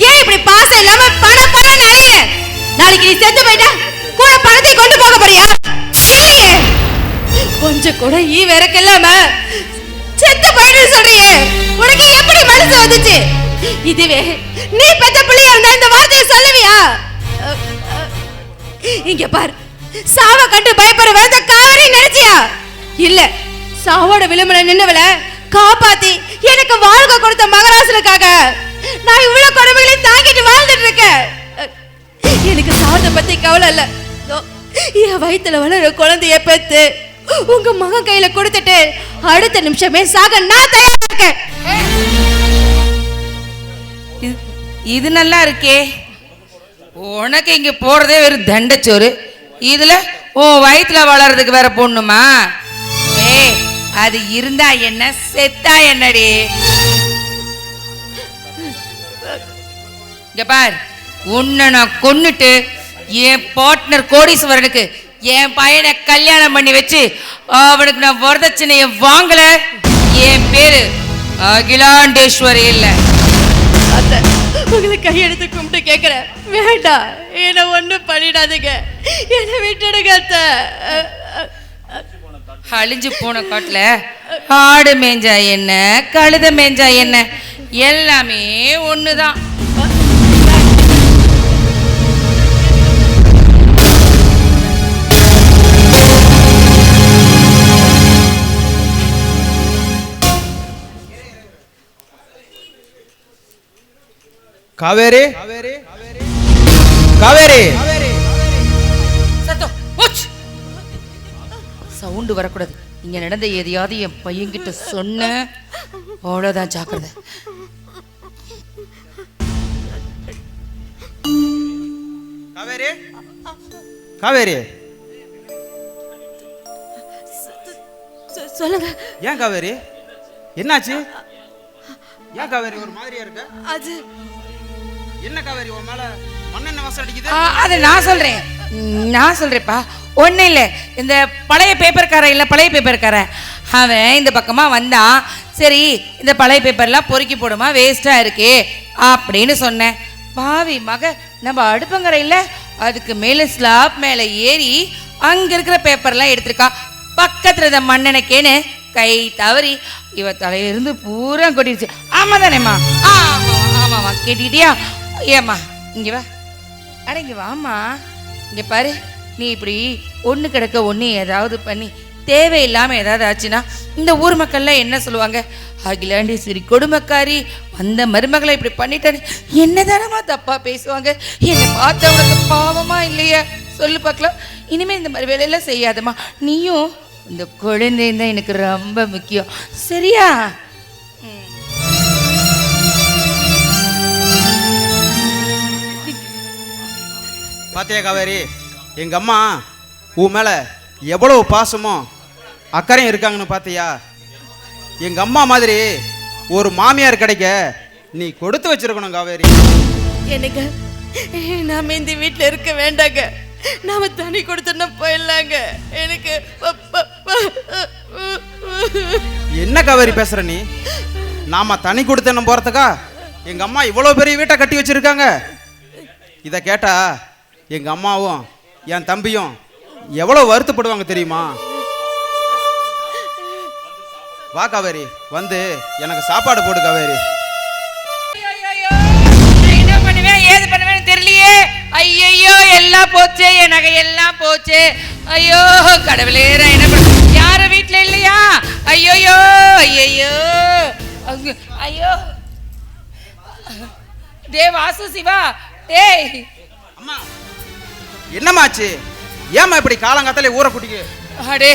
ஏன் இப்படி பாசம் இல்லாம பணம் பணம்னு அலையிற? நாளைக்கு நீ செத்து போயிட்டா கூட பணத்தை கொண்டு போக போறியா? இல்லையே, கொஞ்சம் கூட வேறக்கு இல்லாம செத்து போயிட்டு சொல்றியே, உனக்கு எப்படி மனசு வந்துச்சு? இதுவே நீ பெத்த பிள்ளையா இருந்தா இந்த வார்த்தையை சொல்லுவியா? இங்க பாரு, சாவ கண்டு பயப்படுற வேத காவரி நினைச்சியா? இல்ல, சாவோட விளிம்புல நின்னவள காப்பாத்தி எனக்கு வாழ்க்கை கொடுத்த மகராசனுக்காக நான் இவ்வளவு கொடுமைகளை தாங்கிட்டு வாழ்ந்துட்டு இருக்கேன். எனக்கு சாவத்தை பத்தி கவலை இல்ல. என் வயித்துல வளர குழந்தைய பெத்து உங்க மகன் கையில கொடுத்துட்டு அடுத்த நிமிஷமே சாக நான் தயாரா இருக்கேன். இது நல்லா இருக்கே. உனக்கு இங்க போறதே வெறும் தண்டச்சோறு. இதுல உன் வயிற்றுல வளர்றதுக்கு வேற பொண்ணுமா? அது இருந்தா என்ன செத்தா என்னடி? இங்க பார், உன்னை நான் கொன்னுட்டு என் பார்ட்னர் கோடீஸ்வரனுக்கு என் பையனை கல்யாணம் பண்ணி வச்சு அவனுக்கு நான் வரதட்சணைய வாங்கல, என் பேரு அகிலாண்டேஸ்வரி இல்ல. உங்களை கையெடுத்து கும்பிட்டு கேட்கிறேன், வேண்டாம், என்ன ஒண்ணும் பண்ணிடாதுங்க, என்ன விட்டுடுங்க அத்தை. அழிஞ்சு போன காட்டுல ஆடு மேஞ்சா என்ன, கழுத மேஞ்சா என்ன, எல்லாமே ஒண்ணுதான். காவேரி, காவேரி, சத்தம் சவுண்டு வரக்கூடாது. இங்க நடந்த எதையாவது என் பையன்கிட்ட சொன்ன அவ்வளவுதான், ஜாக்கிரதை. காவேரி, காவேரி, சொல்லுங்க. ஏன் காவேரி, என்னாச்சு? ஏன் காவேரி ஒரு மாதிரியா இருக்க? அது என்ன காவேரி, உன் மேல மண்ணெண்ணெய் வாசம் அடிக்குது? அது நான் சொல்றேன்ப்பா. ஒன்றும் இல்லை, இந்த பழைய பேப்பர்காரன் இல்லை, பழைய பேப்பர்காரன் அவன் இந்த பக்கமாக வந்தான். சரி, இந்த பழைய பேப்பர்லாம் பொறுக்கி போடுமா, வேஸ்ட்டாக இருக்கே அப்படின்னு சொன்னேன். பாவி மக நம்ம அடுப்பங்கரையில் அதுக்கு மேலே ஸ்லாப் மேலே ஏறி அங்கே இருக்கிற பேப்பர்லாம் எடுத்திருக்கா. பக்கத்தில் இந்த மண்ணெண்ணெய்க்கேன்னு கை தவறி இவ தலையிலிருந்து பூரா கொட்டிடுச்சு. ஆமாம் தானேம்மா? ஆமாம்மா, கேட்டுக்கிட்டியா? ஏம்மா இங்கே வா, அட இங்கே வாம்மா. இங்கே பாரு, நீ இப்படி ஒன்று கிடக்க ஒன்று ஏதாவது பண்ணி தேவையில்லாமல் ஏதாவது ஆச்சுன்னா இந்த ஊர் மக்கள்லாம் என்ன சொல்லுவாங்க? அகிலாண்டேஸ்வரி கொடுமைக்காரி, அந்த மருமகளை இப்படி பண்ணிட்டானே, என்னதானமா தப்பாக பேசுவாங்க. என்னை பார்த்த உனக்கு பாவமா இல்லையா? சொல்லு பார்க்கலாம். இனிமேல் இந்த மாதிரி வேலையெல்லாம் செய்யாதம்மா. நீயும் இந்த குழந்தையும் தான் எனக்கு ரொம்ப முக்கியம், சரியா? பாத்தியா காவேரி, எங்க அம்மா உன் மேல எவ்வளவு பாசமும் அக்கறையும் இருக்காங்கன்னு பாத்தியா? எங்க அம்மா மாதிரி ஒரு மாமியார் கிடைக்க நீ கொடுத்து வச்சிருக்கணும் காவேரி. எனக்கு நாம இந்த வீட்டில் இருக்க வேண்டாங்க, நாம தனி கொடுத்துனா போயிடலாங்க. எனக்கு என்ன காவேரி பேசுற நீ? நாம தனி கொடுத்தன போறதுக்கா எங்க அம்மா இவ்வளவு பெரிய வீட்டை கட்டி வச்சிருக்காங்க? இதை கேட்டா எங்க அம்மாவும் என் தம்பியும் எவ்வளவு வருத்தப்படுவாங்க தெரியுமா? வா காவேரி, வந்து எனக்கு சாப்பாடு போடு காவேரி. நகையெல்லாம் போச்சு. ஐயோ கடவுளே, நான் என்ன பண்ண? யாரும் வீட்டுல இல்லையா? ஐயோயோ ஐயோ ஐயோ. டே வாசு சிவா, டேய் அம்மா என்னமாச்சு? ஏம்மா இப்படி காலங்காத்தாலே ஊரை குட்டிக்கு? அடே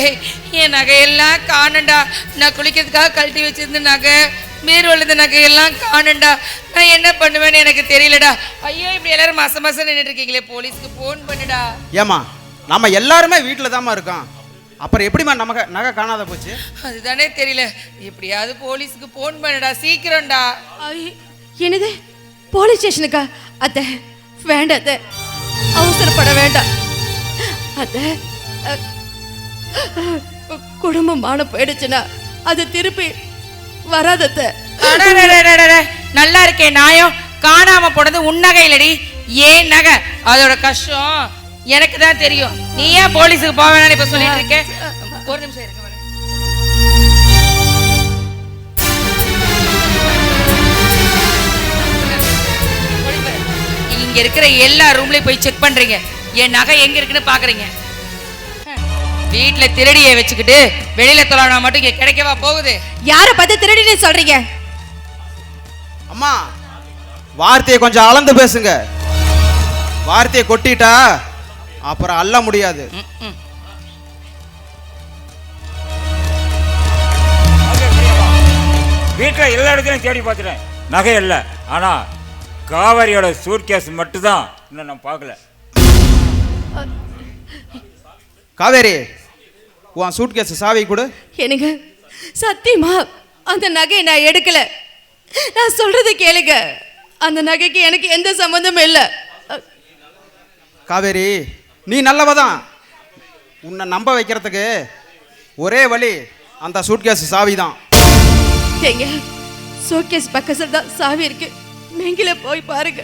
என் நகையெல்லாம் காணண்டா. நான் குளிக்கிறதுக்காக கழட்டி வச்சிருந்த நகை, மீறி இந்த நகையெல்லாம் காணண்டா. நான் என்ன பண்ணுவேன்னு எனக்கு தெரியலடா. ஐயோ இப்படி எல்லாரும் மாசம் மாசம் நின்றுட்டு இருக்கீங்களே, போலீஸ்க்கு போன் பண்ணுடா. ஏம்மா நம்ம எல்லாருமே வீட்டில் தாம்மா இருக்கோம், அப்புறம் எப்படிம்மா நமக்கு நகை காணாத போச்சு? அதுதானே தெரியல. எப்படியாவது போலீஸ்க்கு போன் பண்ணுடா, சீக்கிரம்டா. என்னது போலீஸ் ஸ்டேஷனுக்கா? அத்தை வேண்டாம் அத்தை, அவசரப்பட வேண்டாம் அத்தை. குடும்பம் மான போயிடுச்சுன்னா அது திருப்பி வராதத்தை. நல்லா இருக்கேன் நாயம். காணாம போனது உன் நகை இல்லடி, ஏன் நகை. அதோட கஷ்டம் எனக்கு தான் தெரியும். நீ ஏன் போலீஸுக்கு போக வேணாம்னு இப்ப சொல்லிட்டு இருக்க? ஒரு நிமிஷம் இருக்க. இங்க இருக்கிற எல்லா ரூம்லயும் போய் செக் பண்றீங்க, என் நகை எங்க இருக்குன்னு பாக்குறீங்க. வீட்டுல திருடியை வச்சுக்கிட்டு வெளியில தொலைனா மட்டும் இங்க கிடைக்கவா போகுது? யார பார்த்து திருடினே சொல்றீங்க? அம்மா வார்த்தையை கொஞ்சம் அளந்து பேசுங்க. வார்த்தையை கொட்டிட்டா அப்புறம் அள்ள முடியாது. வீட்டுல எல்லா இடத்துலையும் தேடி பார்த்துட்டேன், நகை இல்லை. ஆனா காவேரியோட சூட்கேஸ் மட்டும்தான் இன்னும் நான் பார்க்கல. காவேரி, உன் சூட்கேஸ் சாவி கொடு. எனக்கு சத்தியமா அந்த நகையை நான் எடுக்கல. நான் சொல்றது கேளுங்க, அந்த நகைக்கு எனக்கு எந்த சம்பந்தமும் இல்லை. காவேரி, நீ நல்லவதான். உன்னை நம்ப வைக்கிறதுக்கு ஒரே வழி அந்த சூட்கேஸ் சாவி தான். எங்க சூட்கேஸ் பக்கத்துல தான் சாவி இருக்கு, நீங்களே போய் பாருங்க.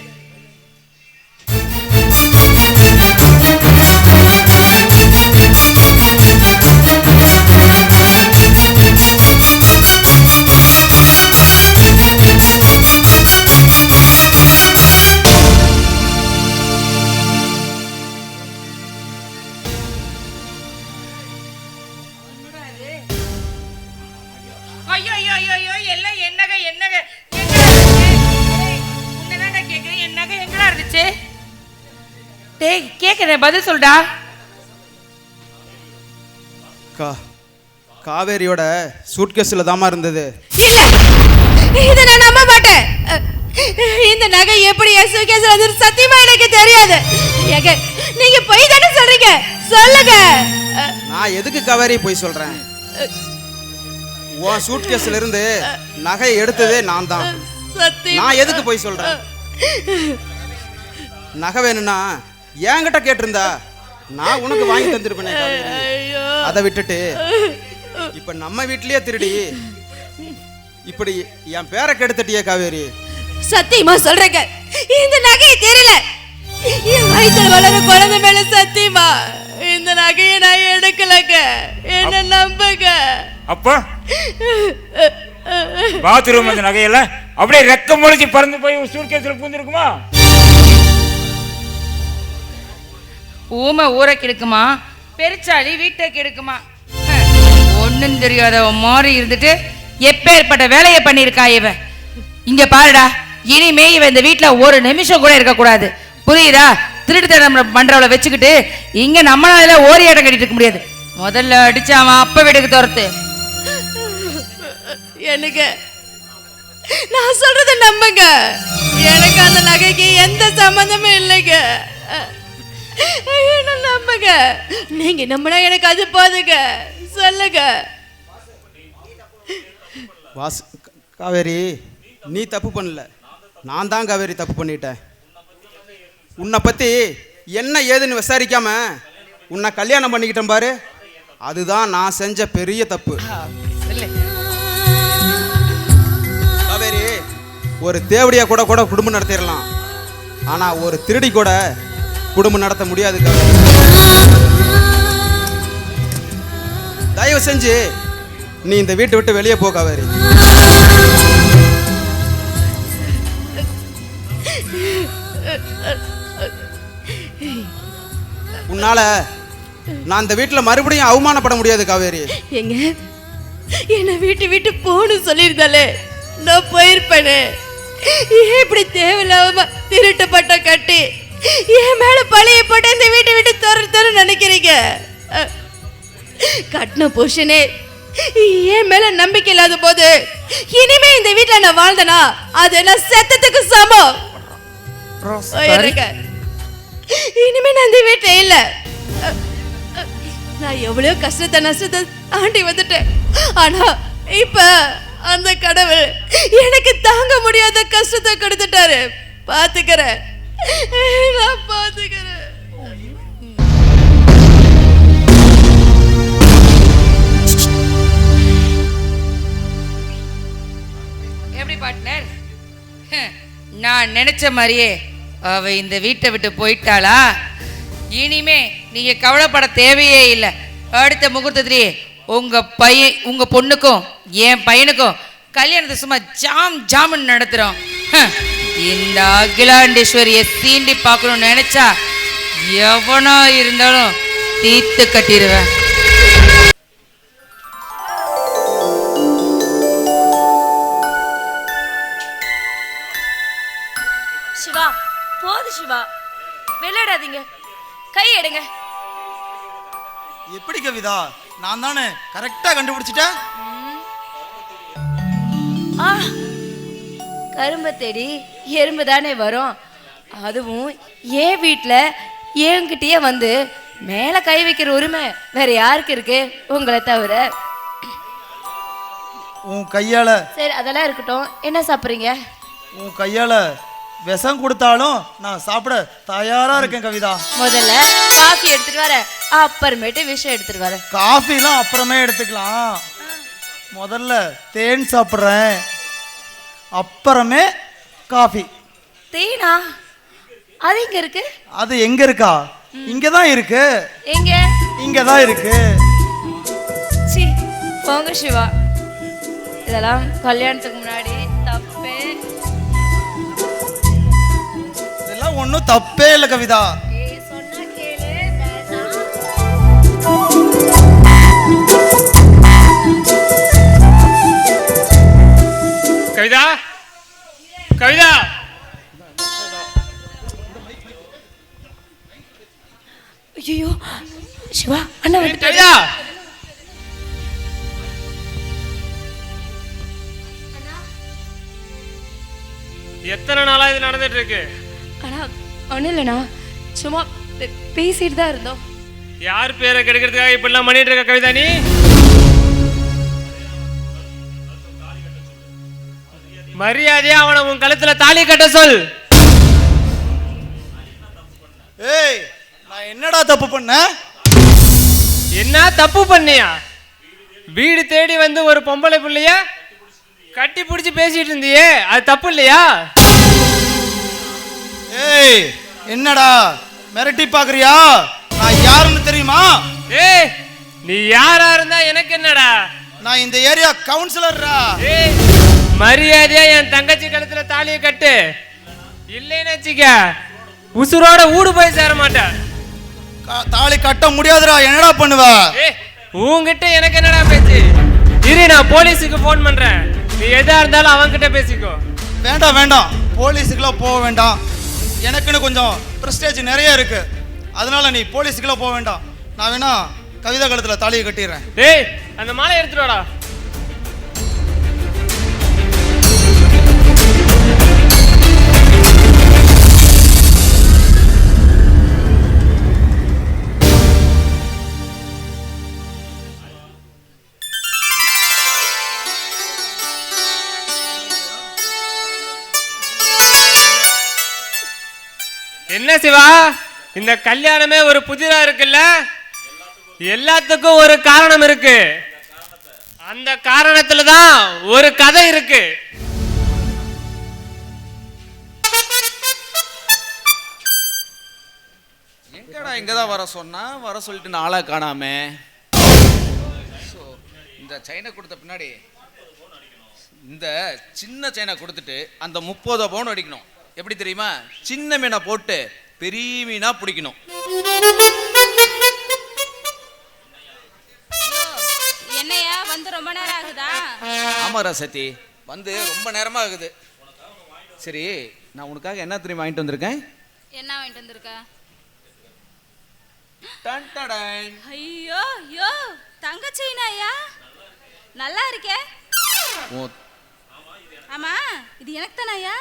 ஐயோ ஐயோ ஐயோ, எல்லாம் என் நகை என் நகை. உன்னதான்டா கேக்குறேன், என் நகை எங்கடா இருந்துச்சு? டேய் கேக்குறேன், பதில் சொல்டா. காவேரியோட சூட்கேஸ்ல தாமா இருந்தது. இல்ல, இத நான் நம்ப மாட்டேன். இந்த நகை எப்படி சூட்கேஸ்ல வந்து சத்தியமா எனக்கு தெரியாது. ஏங்க நீங்க போய் தானே சொல்றீங்க, சொல்லுங்க. நான் எதுக்கு காவேரி போய் சொல்றேன்? உன் சூட்கேஸ்ல இருந்து நகை எடுத்ததே நான் தான். நான் எதுக்கு போய் சொல்றேன்? நகை வேணும்னா என்கிட்ட கேட்டிருந்தா நான் உனக்கு வாங்கி தந்திருப்பேனே. அதை விட்டுட்டு இப்ப நம்ம வீட்லயே திருடி இப்படி என் பேரை கெடுத்துட்டியே காவேரி. சத்தியமா சொல்றேங்க, இந்த நகையை தெரியல. என் வயித்துல வளர குழந்தை மேல சத்தியமா இந்த நகையை நான் எடுக்கலங்க, என்ன நம்புங்க. அப்பா பாத்ரூம் அந்த நகையில அப்படியே ரெக்க முளைச்சி பறந்து போய் சூட்கேஸ்ல பூந்துருக்குமா? ஊமை ஊரை கெடுக்குமா, பெருச்சாளி வீட்டை கெடுக்குமா? ஒன்னும் தெரியாத மாறி இருந்துட்டு எப்பேற்பட்ட வேலையை பண்ணியிருக்கா இவ. இங்க பாருடா, இனிமே இவ இந்த வீட்டுல ஒரு நிமிஷம் கூட இருக்க கூடாது, புரியுதா? திருட்டுத்தனம் பண்றவளை வச்சுக்கிட்டு இங்க நம்மளால ஓரியாட்டம் கட்டிட்டு இருக்க முடியாது. முதல்ல அடிச்சு அவன் அப்ப வீட்டுக்கு துரத்து. எனக்கு நான் சொல்றத நம்புங்க, எனக்கு அந்த நகைக்கு எந்த சம்பந்தமும் இல்லைங்க. என்ன நம்புங்க, நீங்க நம்பினா எனக்கு அது போதுங்க, சொல்லுங்க. காவேரி, நீ தப்பு பண்ணல, நான் தான் காவேரி தப்பு பண்ணிட்டேன். உன்னை பத்தி என்ன ஏதுன்னு விசாரிக்காம உன்னை கல்யாணம் பண்ணிக்கிட்டேன் பாரு, அதுதான் நான் செஞ்ச பெரிய தப்பு. காவேரி, ஒரு தேவடியா கூட குடும்பம் நடத்திடலாம், ஆனா ஒரு திருடி கூட குடும்பம் நடத்த முடியாது. தயவு செஞ்சு நீ இந்த வீட்டை விட்டு வெளியே போ காவேரி. உன்னால நான் இந்த வீட்டில் மறுபடியும் அவமானப்பட முடியாது காவேரி. எங்க என்னை விட்டு போன்னு சொல்லியிருந்தாலே நான் போயிருப்பேனே. ஏன் இப்படி தேவையில்லாம திருட்டுப்பட்ட கட்டி என் மேல பழைய போட்டு இந்த வீட்டை விட்டு துரத்து நினைக்கிறீங்க? கட்டின புருஷனே என் மேல நம்பிக்கை இல்லாத போது இனிமே இந்த வீட்டுல நான் வாழ்ந்தனா அது நான் செத்தத்துக்கு சமம். இனிமே நான் இந்த வீட்டுல இல்ல. நான் எவ்வளவு கஷ்டத்தை நஷ்டத்தை தாண்டி வந்துட்டேன். ஆனா இப்ப அந்த கடவுள் எனக்கு தாங்க முடியாத கஷ்டத்தை கொடுத்துட்டாரு. பாத்துக்கிறேன், நான் பாத்துக்கிறேன். எப்படி பார்ட்னர், நான் நினைச்ச மாதிரியே அவ இந்த வீட்டை விட்டு போயிட்டாளா? இனிமே நீங்க கவலைப்பட தேவையே இல்லை. அடுத்த முகூர்த்தத்திலேயே உங்க பொண்ணுக்கும் என் பையனுக்கும் கல்யாணத்தை சும்மா ஜாமுன்னு நடத்துறோம். இந்த அகிலாண்டேஸ்வரியை சீண்டி பார்க்கணும்னு நினைச்சா எவனோ இருந்தாலும் தீர்த்து கட்டிடுவேன். சிவா, போது சிவா, விளையாடாதீங்க, கை எடுங்க. எப்படி கவிதா, நான் தானே கரெக்டா கண்டுபிடிச்சிட்டேன். கரும்பை தேடி எறும்பு தானே வரும். அதுவும் என் வீட்டில் என்கிட்டயே வந்து மேலே கை வைக்கிற உரிமை வேற யாருக்கு இருக்கு? உங்களை தவிர. உன் கையால. சரி, அதெல்லாம் இருக்கட்டும். என்ன சாப்பிட்றீங்க? உன் கையால விஷம் கொடுத்தாலும் நான் சாப்பிட தயாரா இருக்கேன் கவிதா. முதல்ல காஃபி எடுத்துட்டு வர, அப்புறமேட்டு விஷம் எடுத்துட்டு வர. காஃபிலாம் அப்புறமே எடுத்துக்கலாம். முதல்ல தேன் சாப்பிட்றேன், அப்புறமே காஃபி. தேனா? அது எங்க இருக்கு? அது எங்க இருக்கா? இங்கதான் இருக்கு. எங்க? இங்கதான் இருக்கு. சி, போங்க சிவா, இதெல்லாம் கல்யாணத்துக்கு முன்னாடி தப்பே. இதெல்லாம் ஒன்றும் தப்பே இல்லை கவிதா. சொன்னா கேளு. கவிதா, கவிதா, ஐயோ சிவா, அண்ணா வந்து. கவிதா, எத்தனை நாளா இது நடந்துட்டு இருக்கு? அண்ணா ஒன்றும் இல்லைண்ணா, சும்மா பேசிட்டு தான் இருந்தோம். யார் பேரை கெடுக்கிறதுக்காக இப்படிலாம் பண்ணிட்டு இருக்க கவிதா நீ? மரியாதையா அவனை உன் கழுத்துல தாலி கட்ட சொல். ஏய், நான் என்னடா தப்பு பண்ண? என்ன தப்பு பண்ணியா? வீடு தேடி வந்து ஒரு பொம்பளை பிள்ளைய கட்டி பிடிச்சி பேசிட்டு இருந்தியே, அது தப்பு இல்லையா? ஏய், என்னடா மிரட்டி பாக்குறியா? நான் யாருன்னு தெரியுமா? ஏய், நீ யாரா இருந்தா எனக்கு என்னடா? நான் இந்த ஏரியா கவுன்சிலர்ரா. ஏய், மரியாதையா என் தங்கச்சி கழுத்துல தாலியை கட்டு, இல்லைன்னு வச்சுக்க உசுரோட ஊடு போய் சேர மாட்டேன். தாலி கட்ட முடியாதுடா. என்னடா பண்ணுவ? ஏய், உன்கிட்ட எனக்கு என்னடா பேச்சு? இரு, நான் போலீஸுக்கு போன் பண்றேன். நீ எதா இருந்தாலும் அவன்கிட்ட பேசிக்கோ. வேண்டாம் வேண்டாம், போலீஸுக்குலாம் போக வேண்டாம். எனக்குன்னு கொஞ்சம் ப்ரெஸ்டேஜ் நிறைய இருக்கு. அதனால நீ போலீஸுக்குலாம் போக வேண்டாம். நான் வேணா கவிதா கழுத்துல தாலியை கட்டிடுறேன். டேய், அந்த மாலை எடுத்துட்டு வாடா. என்ன சிவா, இந்த கல்யாணமே ஒரு புதிரா இருக்குல்ல? எல்லாத்துக்கும் ஒரு காரணம் இருக்கு. அந்த காரணத்துல தான் ஒரு கதை இருக்கு. எங்கடா இங்கதான் வர சொன்னா, வர சொல்லிட்டு நாளா காணாமே. இந்த செயினை கொடுத்த பின்னாடி இந்த சின்ன செயினை கொடுத்துட்டு அந்த 30 பவுன் அடிக்கணும். எப்படி தெரியுமா? சின்ன மீனை போட்டு பெரிய மீனா பிடிக்கணும். ஆமா ராசாத்தி, வந்து ரொம்ப நேரமா ஆகுது. சரி, நான் உனக்காக என்ன தெரியுமா வாங்கிட்டு வந்திருக்கேன்? என்ன வாங்கிட்டு வந்திருக்க? டன் டடன். ஐயோ ஐயோ, தங்க செயினாயா? நல்லா இருக்கே. ஆமா, இது எனக்கு தானயா?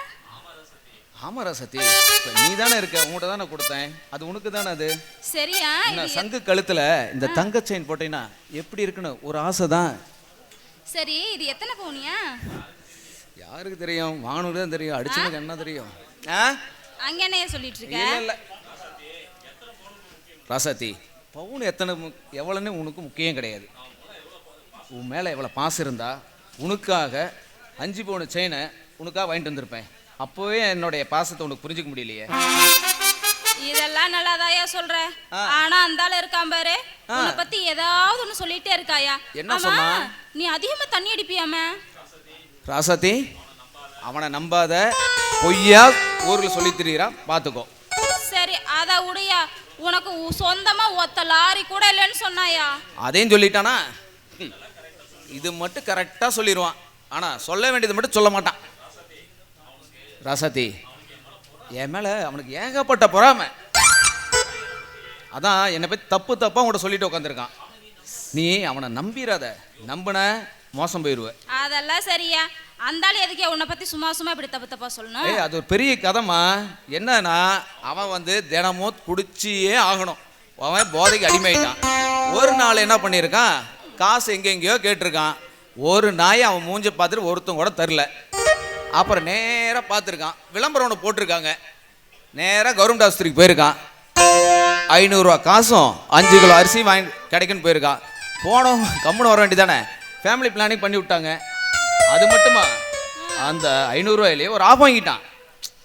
ஆமா ராசாத்தி, இப்ப நீ தானே இருக்க, உங்கள்கிட்ட தானே கொடுத்தேன். அது உனக்கு தானே. அது சரியா? சங்கு கழுத்துல இந்த தங்க செயின் போட்டீங்கன்னா எப்படி இருக்குன்னு ஒரு ஆசை தான். சரி, இது எத்தனை பவுனியா? யாருக்கு தெரியும்? வானூருக்கு தான் தெரியும். அடிச்சதுக்கு என்ன தெரியும்? அங்க என்னைய சொல்லிட்டு இருக்க? இல்ல ராசாத்தி, பவுன் எத்தனை எவ்வளோன்னு உனக்கு முக்கியம் கிடையாது. உன் மேலே எவ்வளோ பாசம் இருந்தா உனக்காக 5 பவுன் செயினை உனக்காக வாங்கிட்டு வந்திருப்பேன். அப்போவே என்னுடைய பாசத்தை உனக்கு புரிஞ்சுக்க முடியலையே. இதெல்லாம் நல்லாதாயா சொல்ற, ஆனா அந்தால இருக்கான் பாரு, உன்னை பத்தி ஏதாவது ஒண்ணு சொல்லிட்டே இருக்காயா. என்ன சொன்னா? நீ அதிகமா தண்ணி அடிப்பியாம? ராசாத்தி, அவனை நம்பாத, பொய்யா ஊர்ல சொல்லி திரியிறான், பாத்துக்கோ. சரி, அத உடையா, உனக்கு சொந்தமா ஒத்த லாரி கூட இல்லைன்னு சொன்னாயா? அதையும் சொல்லிட்டானா? இது மட்டும் கரெக்டா சொல்லிடுவான், ஆனா சொல்ல வேண்டியது மட்டும் சொல்ல மாட்டான். ராசாத்தி, என் மேல அவனுக்கு ஏகப்பட்ட பொறாமை. அதான் என்னை பத்தி தப்பு தப்பா உங்கள்கிட்ட சொல்லிட்டு உட்காந்துருக்கான். நீ அவனை நம்பிராத, நம்பின மோசம் போயிடுவ. அதெல்லாம் சரியா, அந்தாலும் எதுக்கே உன்னை பத்தி சும்மா சும்மா இப்படி தப்பு தப்பா சொல்லணும்? அது ஒரு பெரிய கதைமா. என்னன்னா, அவன் வந்து தினமும் குடிச்சியே ஆகணும். அவன் போதைக்கு அடிமையிட்டான். ஒரு நாள் என்ன பண்ணியிருக்கான், காசு எங்கெங்கேயோ கேட்டிருக்கான். ஒரு நாயை அவன் மூஞ்ச பார்த்துட்டு ஒருத்தன் கூட தரல. அப்புறம் நேராக பார்த்துருக்கான், விளம்பரம் ஒன்று போட்டிருக்காங்க. நேராக கவர்மெண்ட் ஆஸ்பத்திரிக்கு போயிருக்கான். 500 ரூபா காசும் 5 கிலோ அரிசி வாங்கி கிடைக்குன்னு போயிருக்கான். போனோம், கம்முன்னு வர வேண்டியதானே. ஃபேமிலி பிளானிங் பண்ணி விட்டாங்க. அது மட்டுமா, அந்த 500 ரூபாயிலேயே ஒரு ஆஃப் வாங்கிட்டான்.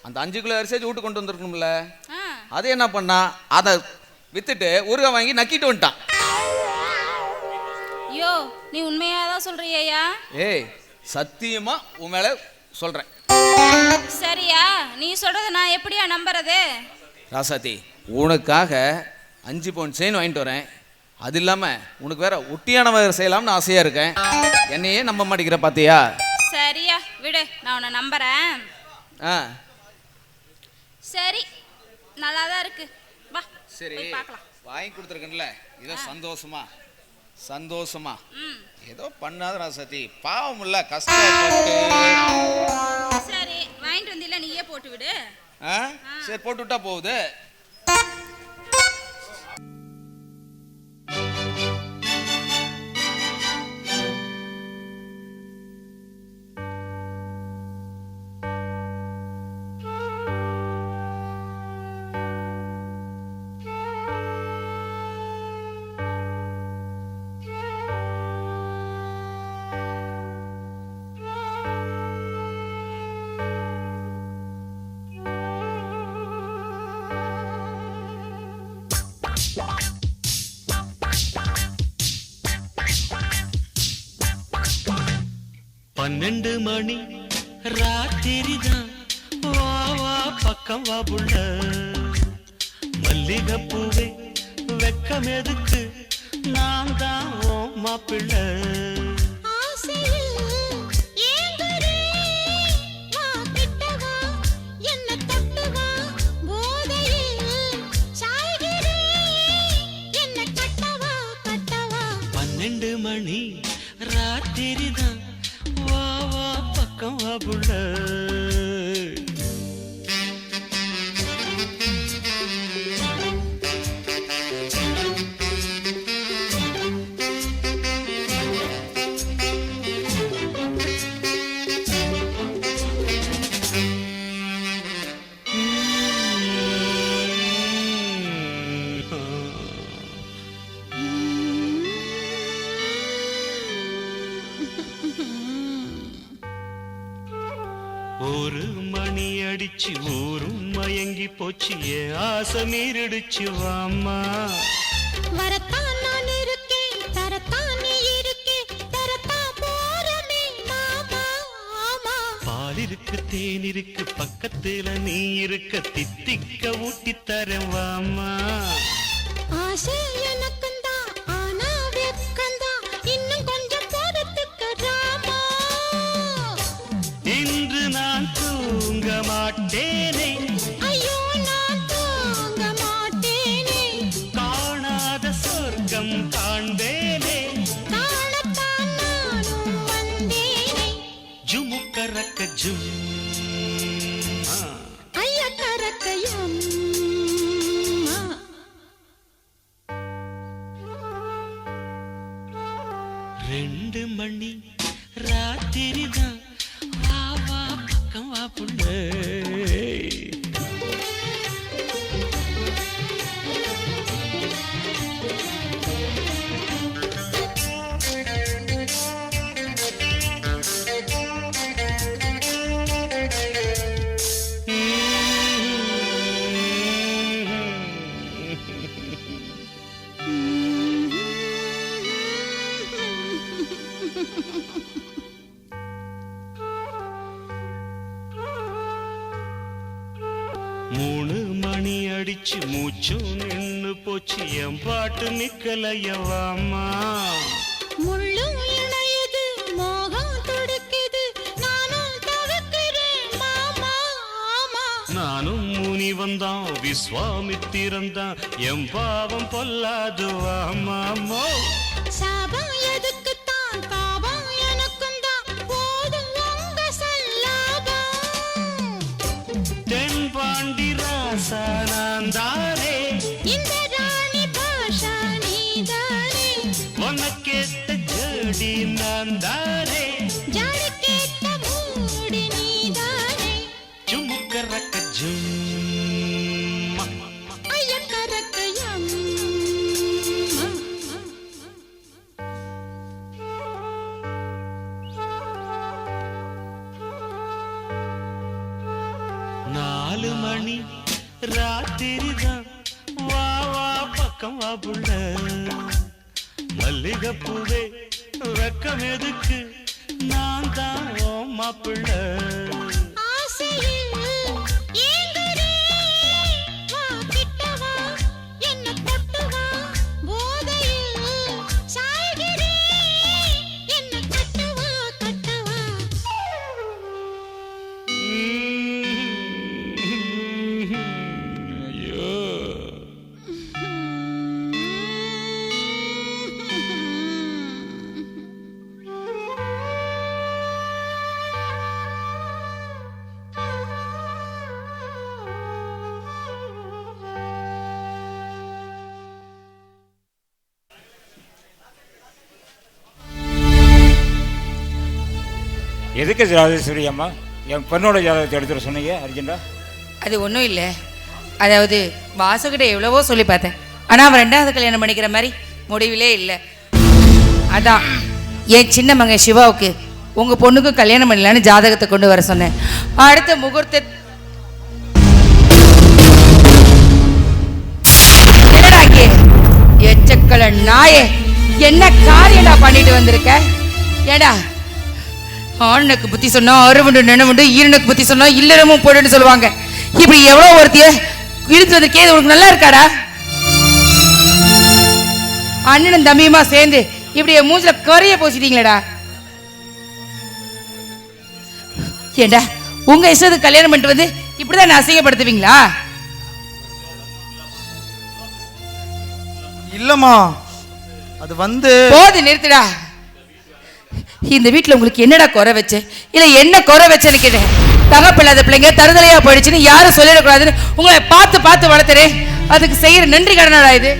அந்த 5 கிலோ அரிசியாச்சும் வீட்டு கொண்டு வந்துருக்கணும்ல. அது என்ன பண்ணா, அதை வித்துட்டு ஊறுகாய் வாங்கி நக்கிட்டு வந்துட்டான். ஐயோ, நீ உண்மையாதான் சொல்றியா? ஏய், சத்தியமா உன் மேல சொல்றேன். சரியா, நீ சொல்றத நான் எப்படியா நம்புறது? ராசாத்தி, உனக்காக 5 பவுன் செயின் வாங்கிட்டு வரேன். அது இல்லாம உனக்கு வேற ஒட்டியானவ செய்யலாம்னு ஆசையா இருக்கேன். என்னையே நம்ப மாட்டேங்கிற பாத்தியா? சரியா விடு, நான் உன்னை நம்புறேன். சரி, நல்லாதான் இருக்கு, வா சரி பார்க்கலாம். வாங்கி கொடுத்துருக்கேன்ல, இதோ சந்தோஷமா சந்தோஷமா ஏதோ பண்ணாத ராசாத்தி, பாவம் இல்ல, கஷ்டப்பட்டு. சரி, வாங்கிட்டு வந்தில, நீயே போட்டு விடு. சரி, போட்டு விட்டா போகுது. பன்னெண்டு மணி ராத்திரிதான், வா வா பக்கம் வா புள்ள, மல்லிகைப்பூவே வெக்கம் எதுக்கு, நான் தான் ஓ மாப்பிள்ளை. பன்னெண்டு மணி ராத்திரிதான், வா வா பக்கம் வா புள்ள. ஒரு மணி அடிச்சு ஊரும் மயங்கி போச்சு, என் ஆசை மீறிடுச்சு, வாம்மா. வரத்தான் நான் இருக்கேன், தரத்தான் நீ இருக்கேன், தரத்தான் போறமே மாமா. ஆமா, பால் இருக்கு தேன் இருக்கு பக்கத்துல நீ இருக்க, தித்திக்க ஊட்டி தரேன், வாம்மா. ஆசை எனக்குந்தா, ஆனா வெக்கந்தா, இன்னும் கொஞ்சம் பொறுத்துக்க ராமா. மாட்டேனே, ஐயோ நான் தாங்க மாட்டேனே, காணாத சொர்க்கம் காண்பேனே, காணத்தான் நானும் வந்தேனே, ஜுமுக்கரக்க ஜும். ஐயா கரக்கையம் 2 மணி ராத்திரி தான், வா வா பக்கம் வா புள்ள. மணி அடிச்சு மூச்சும் நின்னு போச்சு, என் பாட்டு நிக்கலையவாமா. முள்ளும் இணையுது மோகம் துடிக்குது, நானும் தவிக்கிறேன் மாமா. நானும் முனி வந்தான் விஸ்வாமித்திரந்தான், என் பாவம் பொல்லாது வாமாமோ. சாபம் எதுக்குத்தான் பாவம் எனக்கும் தான், போதும் உங்க சல்லாபம். தென்பாண்டி ராசா நான் தானே, இந்த ராணி பாஷா நீதானே, உனக்கேத்த ஜோடி நான் தானே, ஜாடி கேட்ட மூடி நீதானே, ஜுமுக்கரக்க ஜும். ஐயா கரக்கையம். நாலு மணி ராத்திரி தான், வா வா பக்கம் வா புள்ள. மல்லிகைப்பூவே வெக்கம் எதுக்கு, நான் தான் ஓ மாப்பிள்ள. ஆசையில் ஏங்குறேன், வா கிட்ட வா, என்ன தொட்டு வா, போதையில் சாய்கிறேன், என்ன கட்டவா கட்டவா. ஐயோ, எதுக்கு ராஜேஸ்வரி அம்மா என் பெண்ணோட ஜாதகத்தை எடுத்துட சொன்னீங்க அர்ஜென்டா? அது ஒன்றும் இல்லை. அதாவது வாசுகிட்ட எவ்வளவோ சொல்லி பார்த்தேன், ஆனால் அவன் 2வது கல்யாணம் பண்ணிக்கிற மாதிரி முடிவிலே இல்லை. அதான் என் சின்ன மகன் சிவாவுக்கு உங்கள் பொண்ணுக்கும் கல்யாணம் பண்ணலான்னு ஜாதகத்தை கொண்டு வர சொன்னேன். அடுத்த முகூர்த்த எச்சக்கல நாயே, என்ன காரியம்டா பண்ணிட்டு வந்திருக்க? ஏடா ஆணுக்கு புத்தி சொன்னா அறுவண்டு நினைவுண்டு, ஈரனுக்கு புத்தி சொன்னா இல்லறமும் போடுன்னு சொல்லுவாங்க. இப்படி எவ்வளவு ஒருத்திய இழுத்து வந்திருக்கே, உனக்கு நல்லா இருக்காடா? அண்ணனும் தம்பியுமா சேர்ந்து இப்படி மூஞ்சில கரைய போசிட்டீங்களேடா. ஏண்டா உங்க இஷ்டத்துக்கு கல்யாணம் பண்ணிட்டு வந்து இப்படிதான் அசிங்கப்படுத்துவீங்களா? இல்லம்மா, அது போது நிறுத்துடா. இந்த வீட்டுல உங்களுக்கு என்னடா குறை வச்சு, இல்ல என்ன குறை வச்சேன்னு கேட்டேன். தகப்பில்லாத பிள்ளைங்க தருதலையா போயிடுச்சுன்னு யாரும் சொல்லிடக்கூடாதுன்னு உங்களை பார்த்து பார்த்து வளர்த்துறேன். அதுக்கு செய்யற நன்றி கடனாடா இது.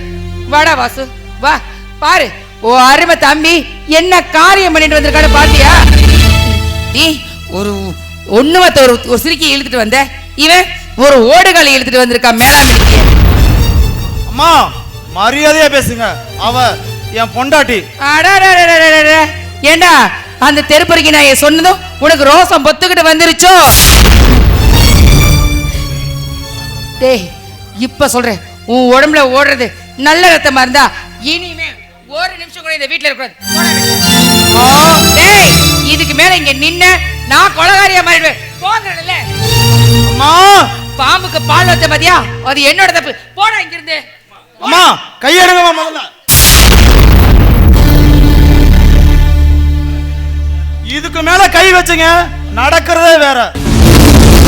வாடா வாசு, வா பாரு ஓ அருமை தம்பி என்ன காரியம் பண்ணிட்டு வந்திருக்கான்னு பாத்தியா? நீ ஒரு ஒண்ணுமத்த ஒரு சிரிக்கி இழுத்துட்டு வந்த, இவன் ஒரு ஓடுகாலை இழுத்துட்டு வந்திருக்கான் மேலாண்மை. அம்மா மரியாதையா பேசுங்க, அவ என் பொண்டாட்டி. ஏண்டா அந்த தெருப்பறிக்கு நான் சொன்னதும் உனக்கு ரோசம் பொத்துக்கிட்டு வந்துருச்சோ? டேய் இப்ப சொல்றேன், உன் உடம்புல ஓடுறது நல்ல ரத்தமா இருந்தா இனிமே ஒரு நிமிஷம் கூட இந்த வீட்டுல இருக்கக்கூடாது. டேய் இதுக்கு மேல இங்க நின்ன நான் கொலகாரியா மாறிடுவேன். போங்கறல அம்மா, பாம்புக்கு பால் வச்ச மதியா, அது என்னோட தப்பு. போடா இங்க இருந்து. அம்மா கையெடுங்கம்மா முதல்ல. இதுக்கு மேல கை வச்சுங்க நடக்கிறதே வேற.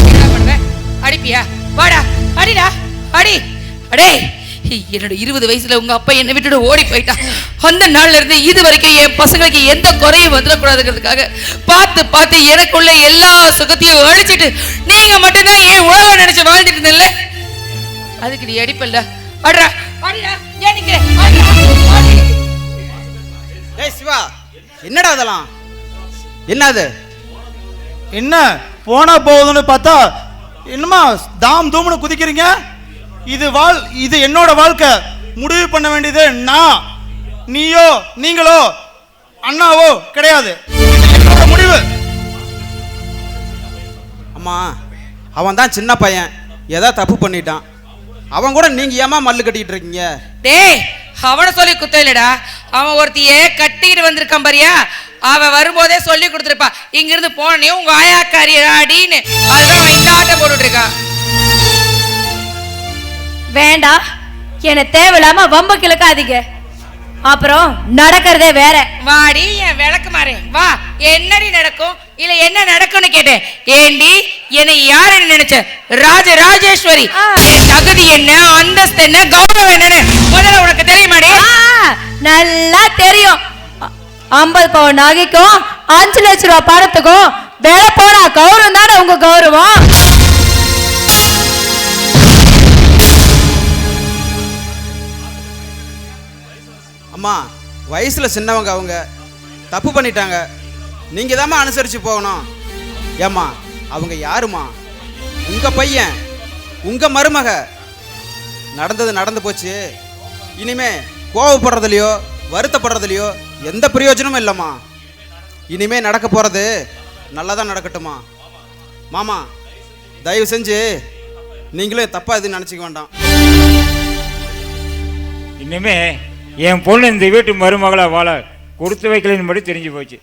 என்ன பண்ணுவேன்? அடிப்பியா? வாடா, அடிடா, அடி. அடே, என்னோட 20 வயசுல உங்க அப்பா என்னை விட்டுட்டு ஓடி போயிட்டான். அந்த நாள்ல இருந்து இது வரைக்கும் என் பசங்களுக்கு எந்த குறையும் வந்துடக்கூடாதுங்கிறதுக்காக பார்த்து பார்த்து எனக்குள்ள எல்லா சுகத்தையும் அழிச்சிட்டு நீங்க மட்டும்தான் என் உழவை நினைச்சு வாழ்ந்துட்டு இருந்தேன்ல, அதுக்கு நீ அடிப்பல்ல. அடடா, அடிடா, ஏன் நிக்கிற? ஏய் சிவா, என்னடா அதெல்லாம்? என்னது? என்ன போனா போகுதுன்னு பார்த்தா என்னமா தாம் தூம்னு குதிக்கிறீங்க? இது என்னோட வாழ்க்கை. முடிவு பண்ண வேண்டியது நான். நீயோ நீங்களோ அண்ணாவோ கிடையாது. என்னோட முடிவு. அம்மா, அவன் தான் சின்ன பையன், ஏதோ தப்பு பண்ணிட்டான். அவன் கூட நீங்க ஏமா மல்லு கட்டிக்கிட்டு இருக்கீங்க? டேய், அவனை சொல்லி குத்த இல்லடா, அவன் ஒருத்திய கட்டிக்கிட்டு வந்திருக்கான் பாரியா, அவ வரும்போதே சொல்லி கொடுத்துருப்பா, இங்க இருந்து போனே உங்க ஆயாக்காரி அடின்னு. அதுதான் அவன் இந்த ஆட்டம் போட்டுட்டு இருக்கான். வேண்டாம், என்ன தேவையில்லாம வம்பு கிழக்காதீங்க, அப்புறம் நடக்கிறதே வேற. வாடி என் விளக்கு மாறே, வா. என்னடி நடக்கும் இல்ல என்ன நடக்கும்னு கேட்டேன். ஏண்டி என்னை யாருன்னு நினைச்ச? ராஜராஜேஸ்வரி. தகுதி என்ன, அந்தஸ்து என்ன, கௌரவம் என்னன்னு முதல்ல உனக்கு தெரியுமாடி? நல்லா தெரியும். 50 பவுன் நகைக்கும் 5 லட்சம் ரூபாய் பணத்துக்கும் வேலை போனா கௌரவம் தானே உங்க கௌரவம். அம்மா, வயசுல சின்னவங்க, அவங்க தப்பு பண்ணிட்டாங்க. நீங்க தாம்மா அனுசரிச்சு போகணும். ஏம்மா, அவங்க யாருமா? உங்க பையன், உங்க மருமக. நடந்தது நடந்து போச்சு. இனிமே கோவப்படுறதுலையோ வருத்தப்படுறதுலையோ எந்த பிரயோஜனமும் இல்லைம்மா. இனிமே நடக்க போறது நல்லதான் நடக்கட்டுமா. மாமா, தயவு செஞ்சு நீங்களும் தப்பா எதுவும் நினைச்சுக்க வேண்டாம். இனிமே என் பொண்ணு இந்த வீட்டு மருமகளை வாழ கொடுத்து வைக்கலன்னு மட்டும் தெரிஞ்சு போச்சு.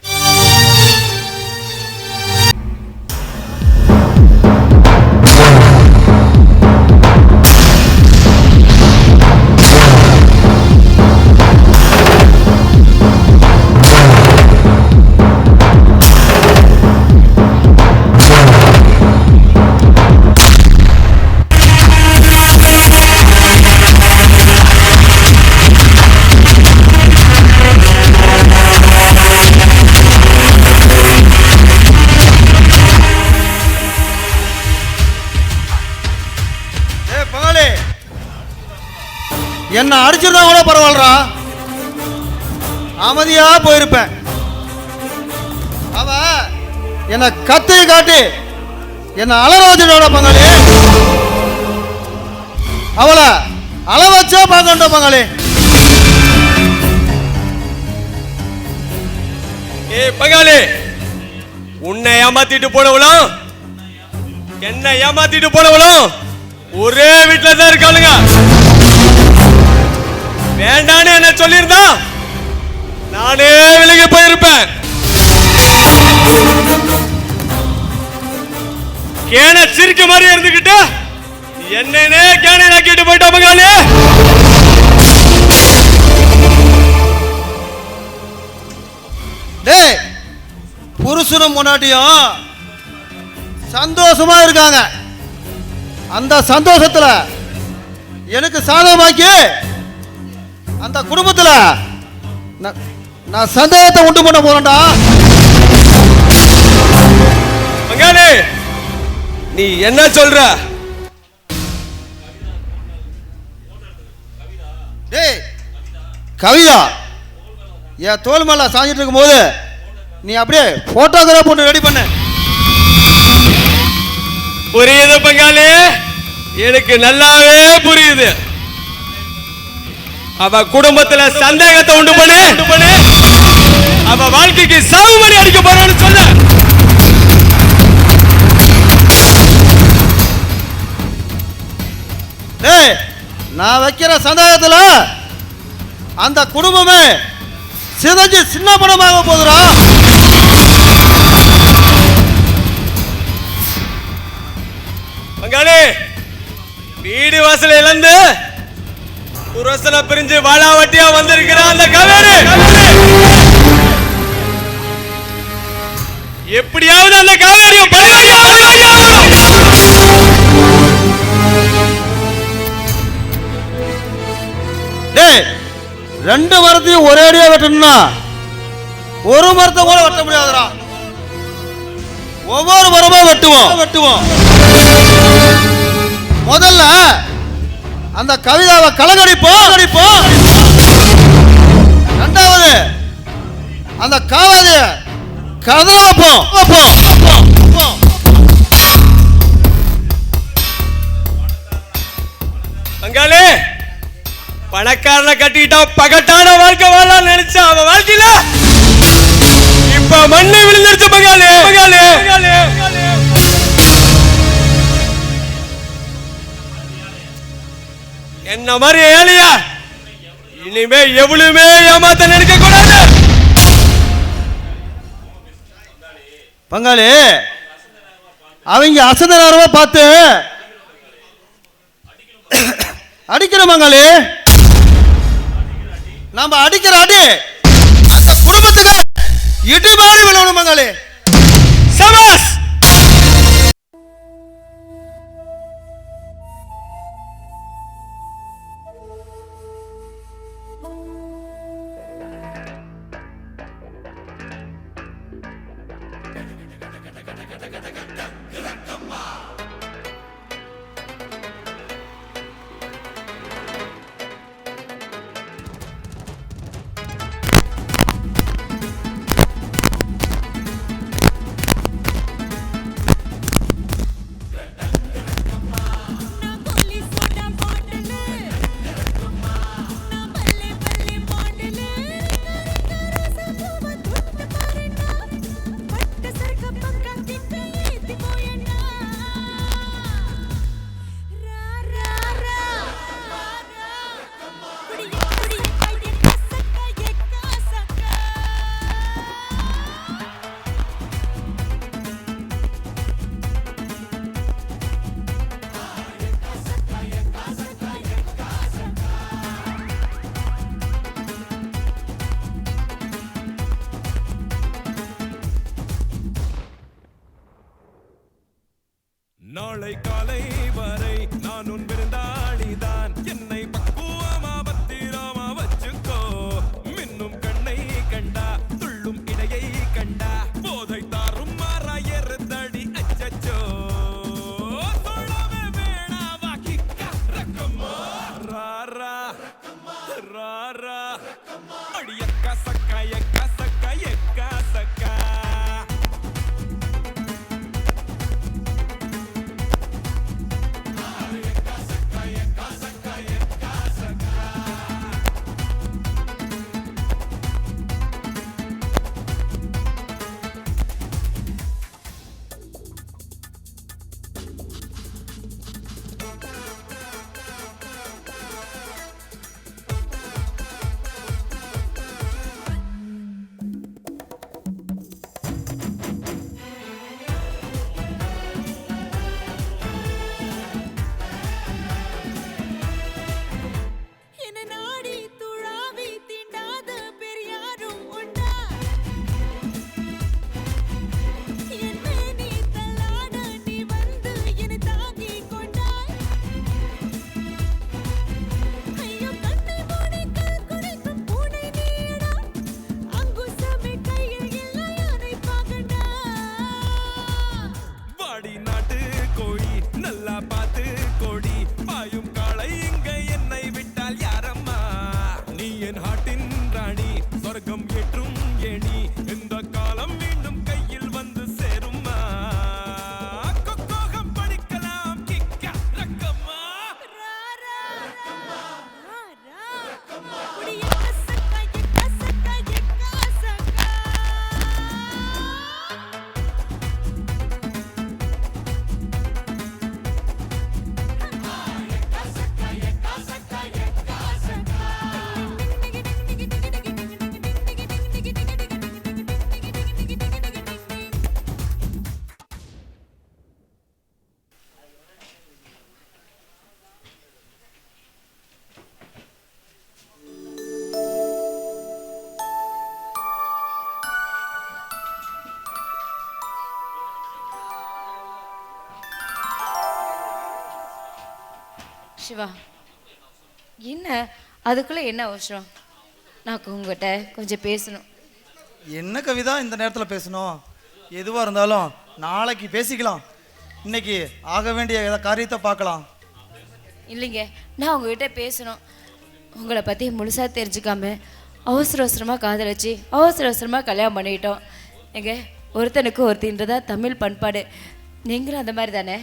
என்ன அடிச்சிருந்தா கூட பரவாயில்லடா, அமைதியா போயிருப்பேன். அவ என்ன கத்தி காட்டி என்ன அலராஜனோட பங்காளி, அவளை அள வச்சா பார்க்கண்ட பங்காளி. பங்காளி, உன்னை ஏமாத்திட்டு போனவளும் என்ன ஏமாத்திட்டு போனவளும் ஒரே வீட்டுல தான் இருக்காளுங்க. வேண்டான்னு என்ன சொல்லியிருந்தா நானே விலகி போயிருப்பேன். கேன சிரிக்க மாதிரி இருந்துகிட்டு என்னன்னே கேனை நாக்கிட்டு போயிட்டா பங்காளி. டேய், புருஷனும் முன்னாடியும் சந்தோஷமா இருக்காங்க. அந்த சந்தோஷத்துல எனக்கு சாதகமாக்கி அந்த குடும்பத்துல நான் சந்தேகத்தை உண்டு பண்ண போறேன்டா. பங்காளி, நீ என்ன சொல்ற? டேய் கவிதா, என் தோல் மேல சாஞ்சிட்டு இருக்கும் போது நீ அப்படியே போட்டோகிராஃப் போட்டு ரெடி பண்ண. புரியுது பங்காளி, எனக்கு நல்லாவே புரியுது. அவ குடும்பத்துல சந்தேகத்தை உண்டு பண்ணு, அவ வாழ்க்கைக்கு சாவுமணி அடிக்க போறான்னு சொல்ல. டேய், நான் வைக்கிற சந்தேகத்துல அந்த குடும்பமே சிதைஞ்சு சின்ன படமாக போகுதுடா. பங்காளி, வீடு வாசல இழந்து புரசனை பிரிஞ்சு வாழாவட்டியா வந்திருக்கிற அந்த காவேரி, எப்படியாவது அந்த காவேரியை 2 மரத்தையும் ஒரே அடியா வெட்டணும்னா ஒரு மரத்தை கூட வெட்ட முடியாதுடா. ஒவ்வொரு மரமா வெட்டுவோம். முதல்ல அந்த கவிதாவை கலங்கடிப்போம். ரெண்டாவது அந்த காவாதிய கதை வைப்போம். பங்காளி, பணக்காரனை கட்டிக்கிட்டா பகட்டான வாழ்க்கை வாழலாம் நினைச்சா அவன் வாழ்க்கையில இப்ப மண்ணு விழுந்துருச்சு பங்காளி. என்ன மாதிரி ஏழையா இனிமே எவ்வளவுமே ஏமாத்த நினைக்க கூடாது. பங்காளி, அவங்க அசந்த நேரமா பார்த்து அடிக்கிற பங்காளி. நம்ம அடிக்கிற அடி அந்த குடும்பத்துக்கு இடி மாதிரி விழணும் பங்காளி. சபாஸ். நாளை காலை வரை நான் உன் விருந்தாளிதான். என்னை பக்குவமா பத்திரமா வச்சுக்கோ. மின்னும் கண்ணை கண்டா துள்ளும் இடையை கண்டா போதை தாரும் மாறா எருதடி அச்சச்சோ. சொல்லவே வேணாவா கிக்கா ரக்கம்மா ராரா ராரா அடியக்கா சக்கா எக்கா சக்கா எக்கா சக்கா. சிவா, என்ன அதுக்குள்ள என்ன அவசரம்? நான் உங்ககிட்ட கொஞ்சம் பேசணும். என்ன கவிதா இந்த நேரத்தில் பேசணும்? எதுவாக இருந்தாலும் நாளைக்கு பேசிக்கலாம். இன்னைக்கு ஆக வேண்டிய காரியத்தை பார்க்கலாம். இல்லைங்க, நான் உங்ககிட்ட பேசணும். உங்களை பற்றி முழுசாக தெரிஞ்சுக்காம அவசர அவசரமாக காதலிச்சு அவசர அவசரமாக கல்யாணம் பண்ணிக்கிட்டோம். எங்க ஒருத்தனுக்கு ஒருத்தின்றதா தமிழ் பண்பாடு. நீங்களும் அந்த மாதிரி தானே?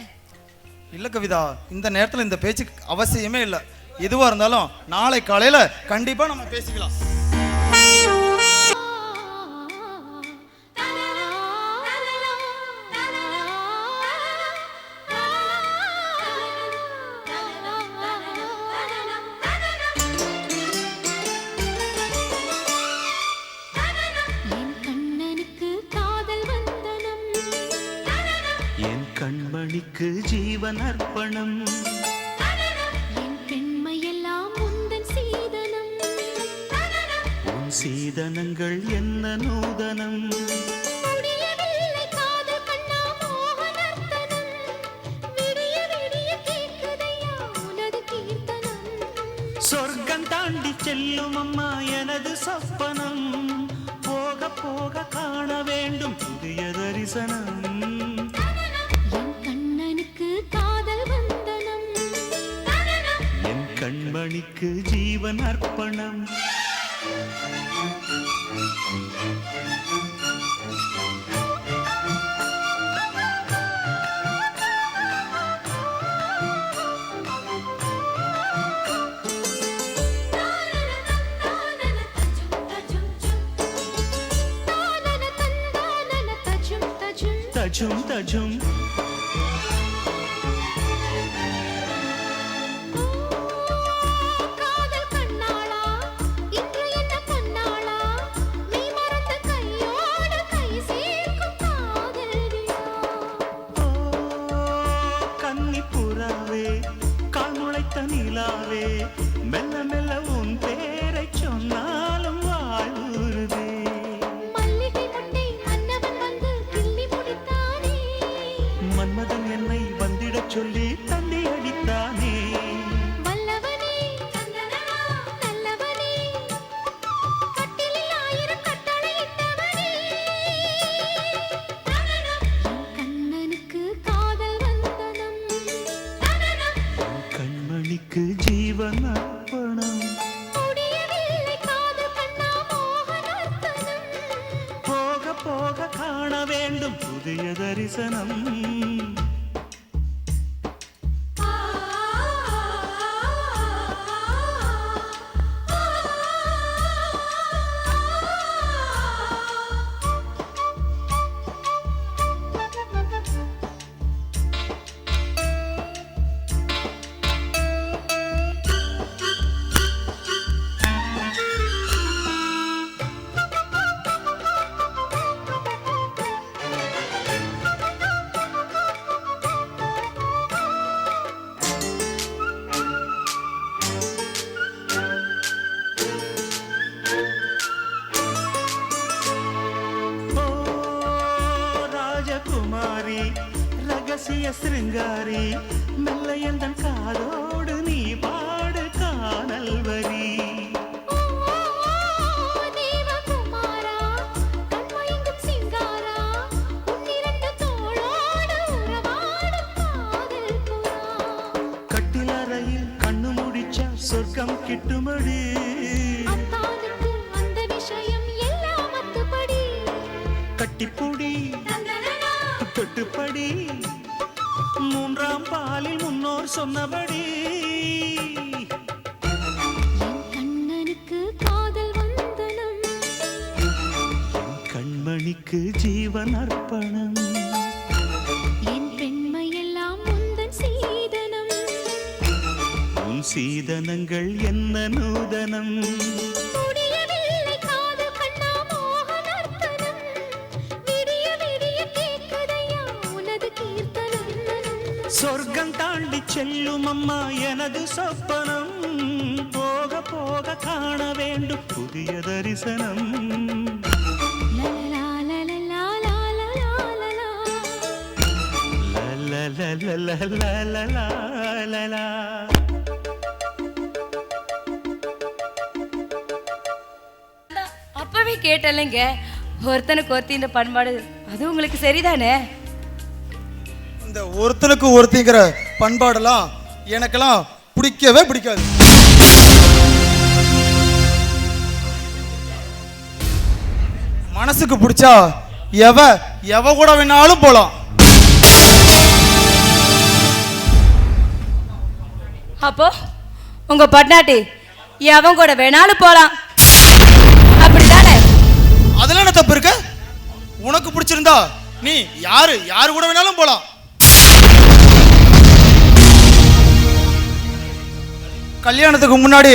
இல்லை கவிதா, இந்த நேரத்தில் இந்த பேச்சுக்கு அவசியமே இல்லை. எதுவாக இருந்தாலும் நாளை காலையில் கண்டிப்பாக நம்ம பேசிக்கலாம். என் கண்மணிக்கு ஜீவன் அர்ப்பணம், என் பெண்மையெல்லாம் உந்தன் சீதனம், உன் சீதனங்கள் என்ன நூதனம், முடியவில்லை காதல் கண்ணா மோகனர்த்தனம், விடிய விடிய கேட்குதையா உனது கீர்த்தனம், சொர்க்கம் தாண்டி செல்லும் அம்மா எனது சொப்பனம், போக போக காண வேண்டும் புதிய தரிசனம், என் கண்ணனுக்கு காதல் வந்தனம், என் கண்மணிக்கு ஜீவன் அர்ப்பணம். தஜும் தஜும் காதல் கண்ணாளா இன்று என்ன பொன்னாளா, நீ மறந்த கையோடு கை சேர்க்கும் காதல் விழா. கன்னி புறாவே கால் முளைத்த நிலாவே, மெல்ல மெல்ல உன் பேரை சொன்னாலும் வாழ்வுறுதே, மல்லிகை முட்டை மன்னவன் வந்து கிள்ளி முடித்தானே, மன்மதன் என்னை வந்திடச் சொல்லி தந்தி அடித்தானே, வல்லவனே நல்லவனே, கட்டிலில் 1000 கட்டளையிட்டவனே, என் கண்ணனுக்கு காதல் வந்தனம், கண்மணிக்கு ஜீவன் அர்ப்பணம், முடியவில்லை காதல் கண்ணா மோகனர்த்தனம், போக போக காண வேண்டும் புதிய தரிசனம், ராஜகுமாரி ரகசிய சிருங்காரி, மெல்ல எந்தன் காதோடு நீ பாடு காணல் வரி, தேவகுமாரா கண்மயங்கும் சிங்காரா, உன்னிரண்டு தோளோடு உறவாடும் காதல் புறா, கட்டிலறையில் கண்ணு முடிச்சா சொர்க்கம் கிட்டுமடி, அத்தானுக்கு அந்த விஷயம் எல்லாம் அத்துப்படி, கட்டிப்புடி தொட்டுப்படி, மூன்றாம் பாலில் முன்னோர் சொன்னபடி, என் கண்ணனுக்கு காதல் வந்தனம், என் கண்மணிக்கு ஜீவன் அர்ப்பணம், என் பெண்மையெல்லாம் உந்தன் சீதனம், உன் சீதனங்கள் என்ன நூதனம், முடியவில்லை காதல் கண்ணா மோகனர்த்தனம், விடிய விடிய கேட்குதையா உனது கீர்த்தனம், சொர்க்கம் தாண்டி செல்லும் அம்மா எனது சொப்பனம், போக போக காண வேண்டும் புதிய தரிசனம், லலலா லலலா லலலா லலலா. இப்பவே கேட்டலைங்க, ஒருத்தனுக்கு ஒருத்தின்ற பண்பாடு அது உங்களுக்கு சரிதானே? இந்த ஒருத்தனுக்கு ஒருத்திங்கிற பண்பாடெல்லாம் எனக்கெல்லாம் பிடிக்கவே பிடிக்காது. மனசுக்கு பிடிச்சா எவ கூட வேணாலும் போலாம். அப்போ உங்க பட்னாட்டி எவன் கூட வேணாலும் போலாம், அப்படிதானே? அதுல என்ன தப்பு இருக்கு? உனக்கு பிடிச்சிருந்தா நீ யாரு கூட வேணாலும் போலாம். கல்யாணத்துக்கு முன்னாடி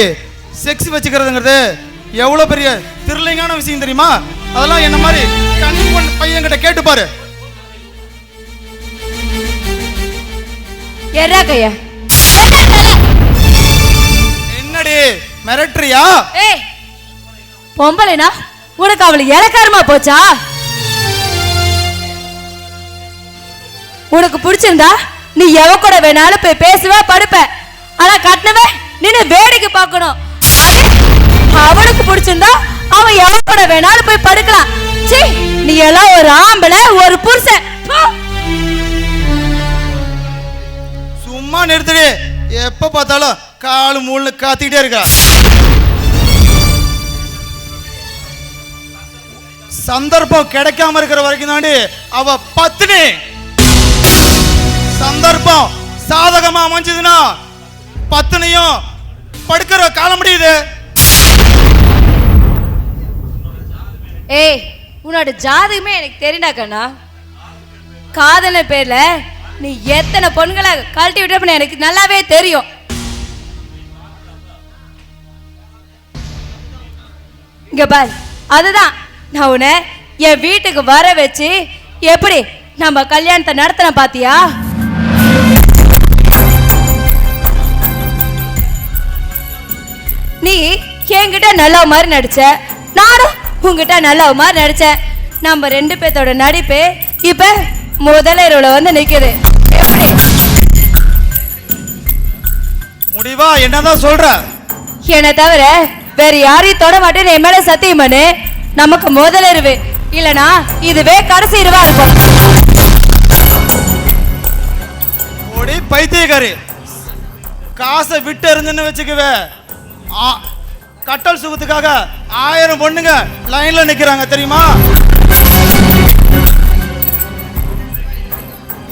செக்ஸ் வச்சுக்கிறதுங்கிறது எவ்வளவு பெரிய திருளைங்கான விஷயம் தெரியுமா? அதெல்லாம் என்ன மாதிரி கண் பையன் கிட்ட கேட்டு பாரு. என்னடி மிரட்டுறியா? ஏய் பொம்பளைனா உனக்கு அவளை இலக்காரமா போச்சா? உனக்கு பிடிச்சிருந்தா நீ எவ கூட வேணாலும் போய் பேசுவ படுப்ப. ஆனா கட்டினவே நின்னு வேடிக்கை பார்க்கணும். அவனுக்கு பிடிச்சிருந்தா அவன் எவ கூட வேணாலும் போய் படுக்கலாம். சீ, நீ எல்லாம் ஒரு ஆம்பளை, ஒரு புருஷன். சும்மா நிறுத்தடி. எப்ப பார்த்தாலும் காலு மூணு காத்திக்கிட்டே இருக்கா. சந்தர்ப்பம் கிடைக்காம இருக்கிற வரைக்கும் தாண்டி அவ பத்தினி. சந்தர்ப்பம் சாதகமா அமைஞ்சதுன்னா பத்தினியும் படுக்கிற காலம் முடியுது. ஏய், உன்னோட ஜாதகமே எனக்கு தெரியுடா கண்ணா. காதல பேர்ல நீ எத்தனை பொண்களை கழட்டி விட்டு எனக்கு நல்லாவே தெரியும். இங்க பாரு, அதுதான் நான் உன்னை என் வீட்டுக்கு வர வச்சு எப்படி நம்ம கல்யாணத்தை நடத்தின பாத்தியா? நீ என்கிட்ட நல்ல மாதிரி நடிச்ச, நானும் உங்ககிட்ட நல்ல மாதிரி நடிச்சேன். நம்ம ரெண்டு பேர்த்தோட நடிப்பு இப்ப முதலிரவுல வந்து நிக்குது. முடிவா என்னதான் சொல்ற? என்னை தவிர வேற யாரையும் தொட மாட்டேன்னு என் மேல சத்தியம் பண்ணு. நமக்கு முதலிரவு இல்லனா இதுவே கடைசி இரவா இருக்கும். ஓடி பைத்தியக்காரி, காசை விட்டு இருந்துன்னு வச்சுக்குவே. கட்டல் சுகத்துக்காக 1000 பொண்ணுங்க லைன்ல நிக்கிறாங்க தெரியுமா?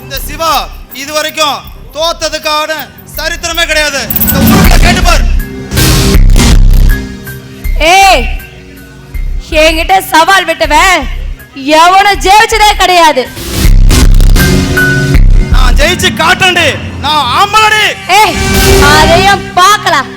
இந்த சிவா இதுவரைக்கும் தோத்ததுக்கான சரித்திரமே கிடையாது. கேட்டு பாரு. ஏய், என்கிட்ட சவால் விட்டவன் எவனும் ஜெயிச்சதே கிடையாது. நான் ஜெயிச்சு காட்டேன்டி. நான் ஆம்பளடி. ஏய், அதையும் பார்க்கலாம்.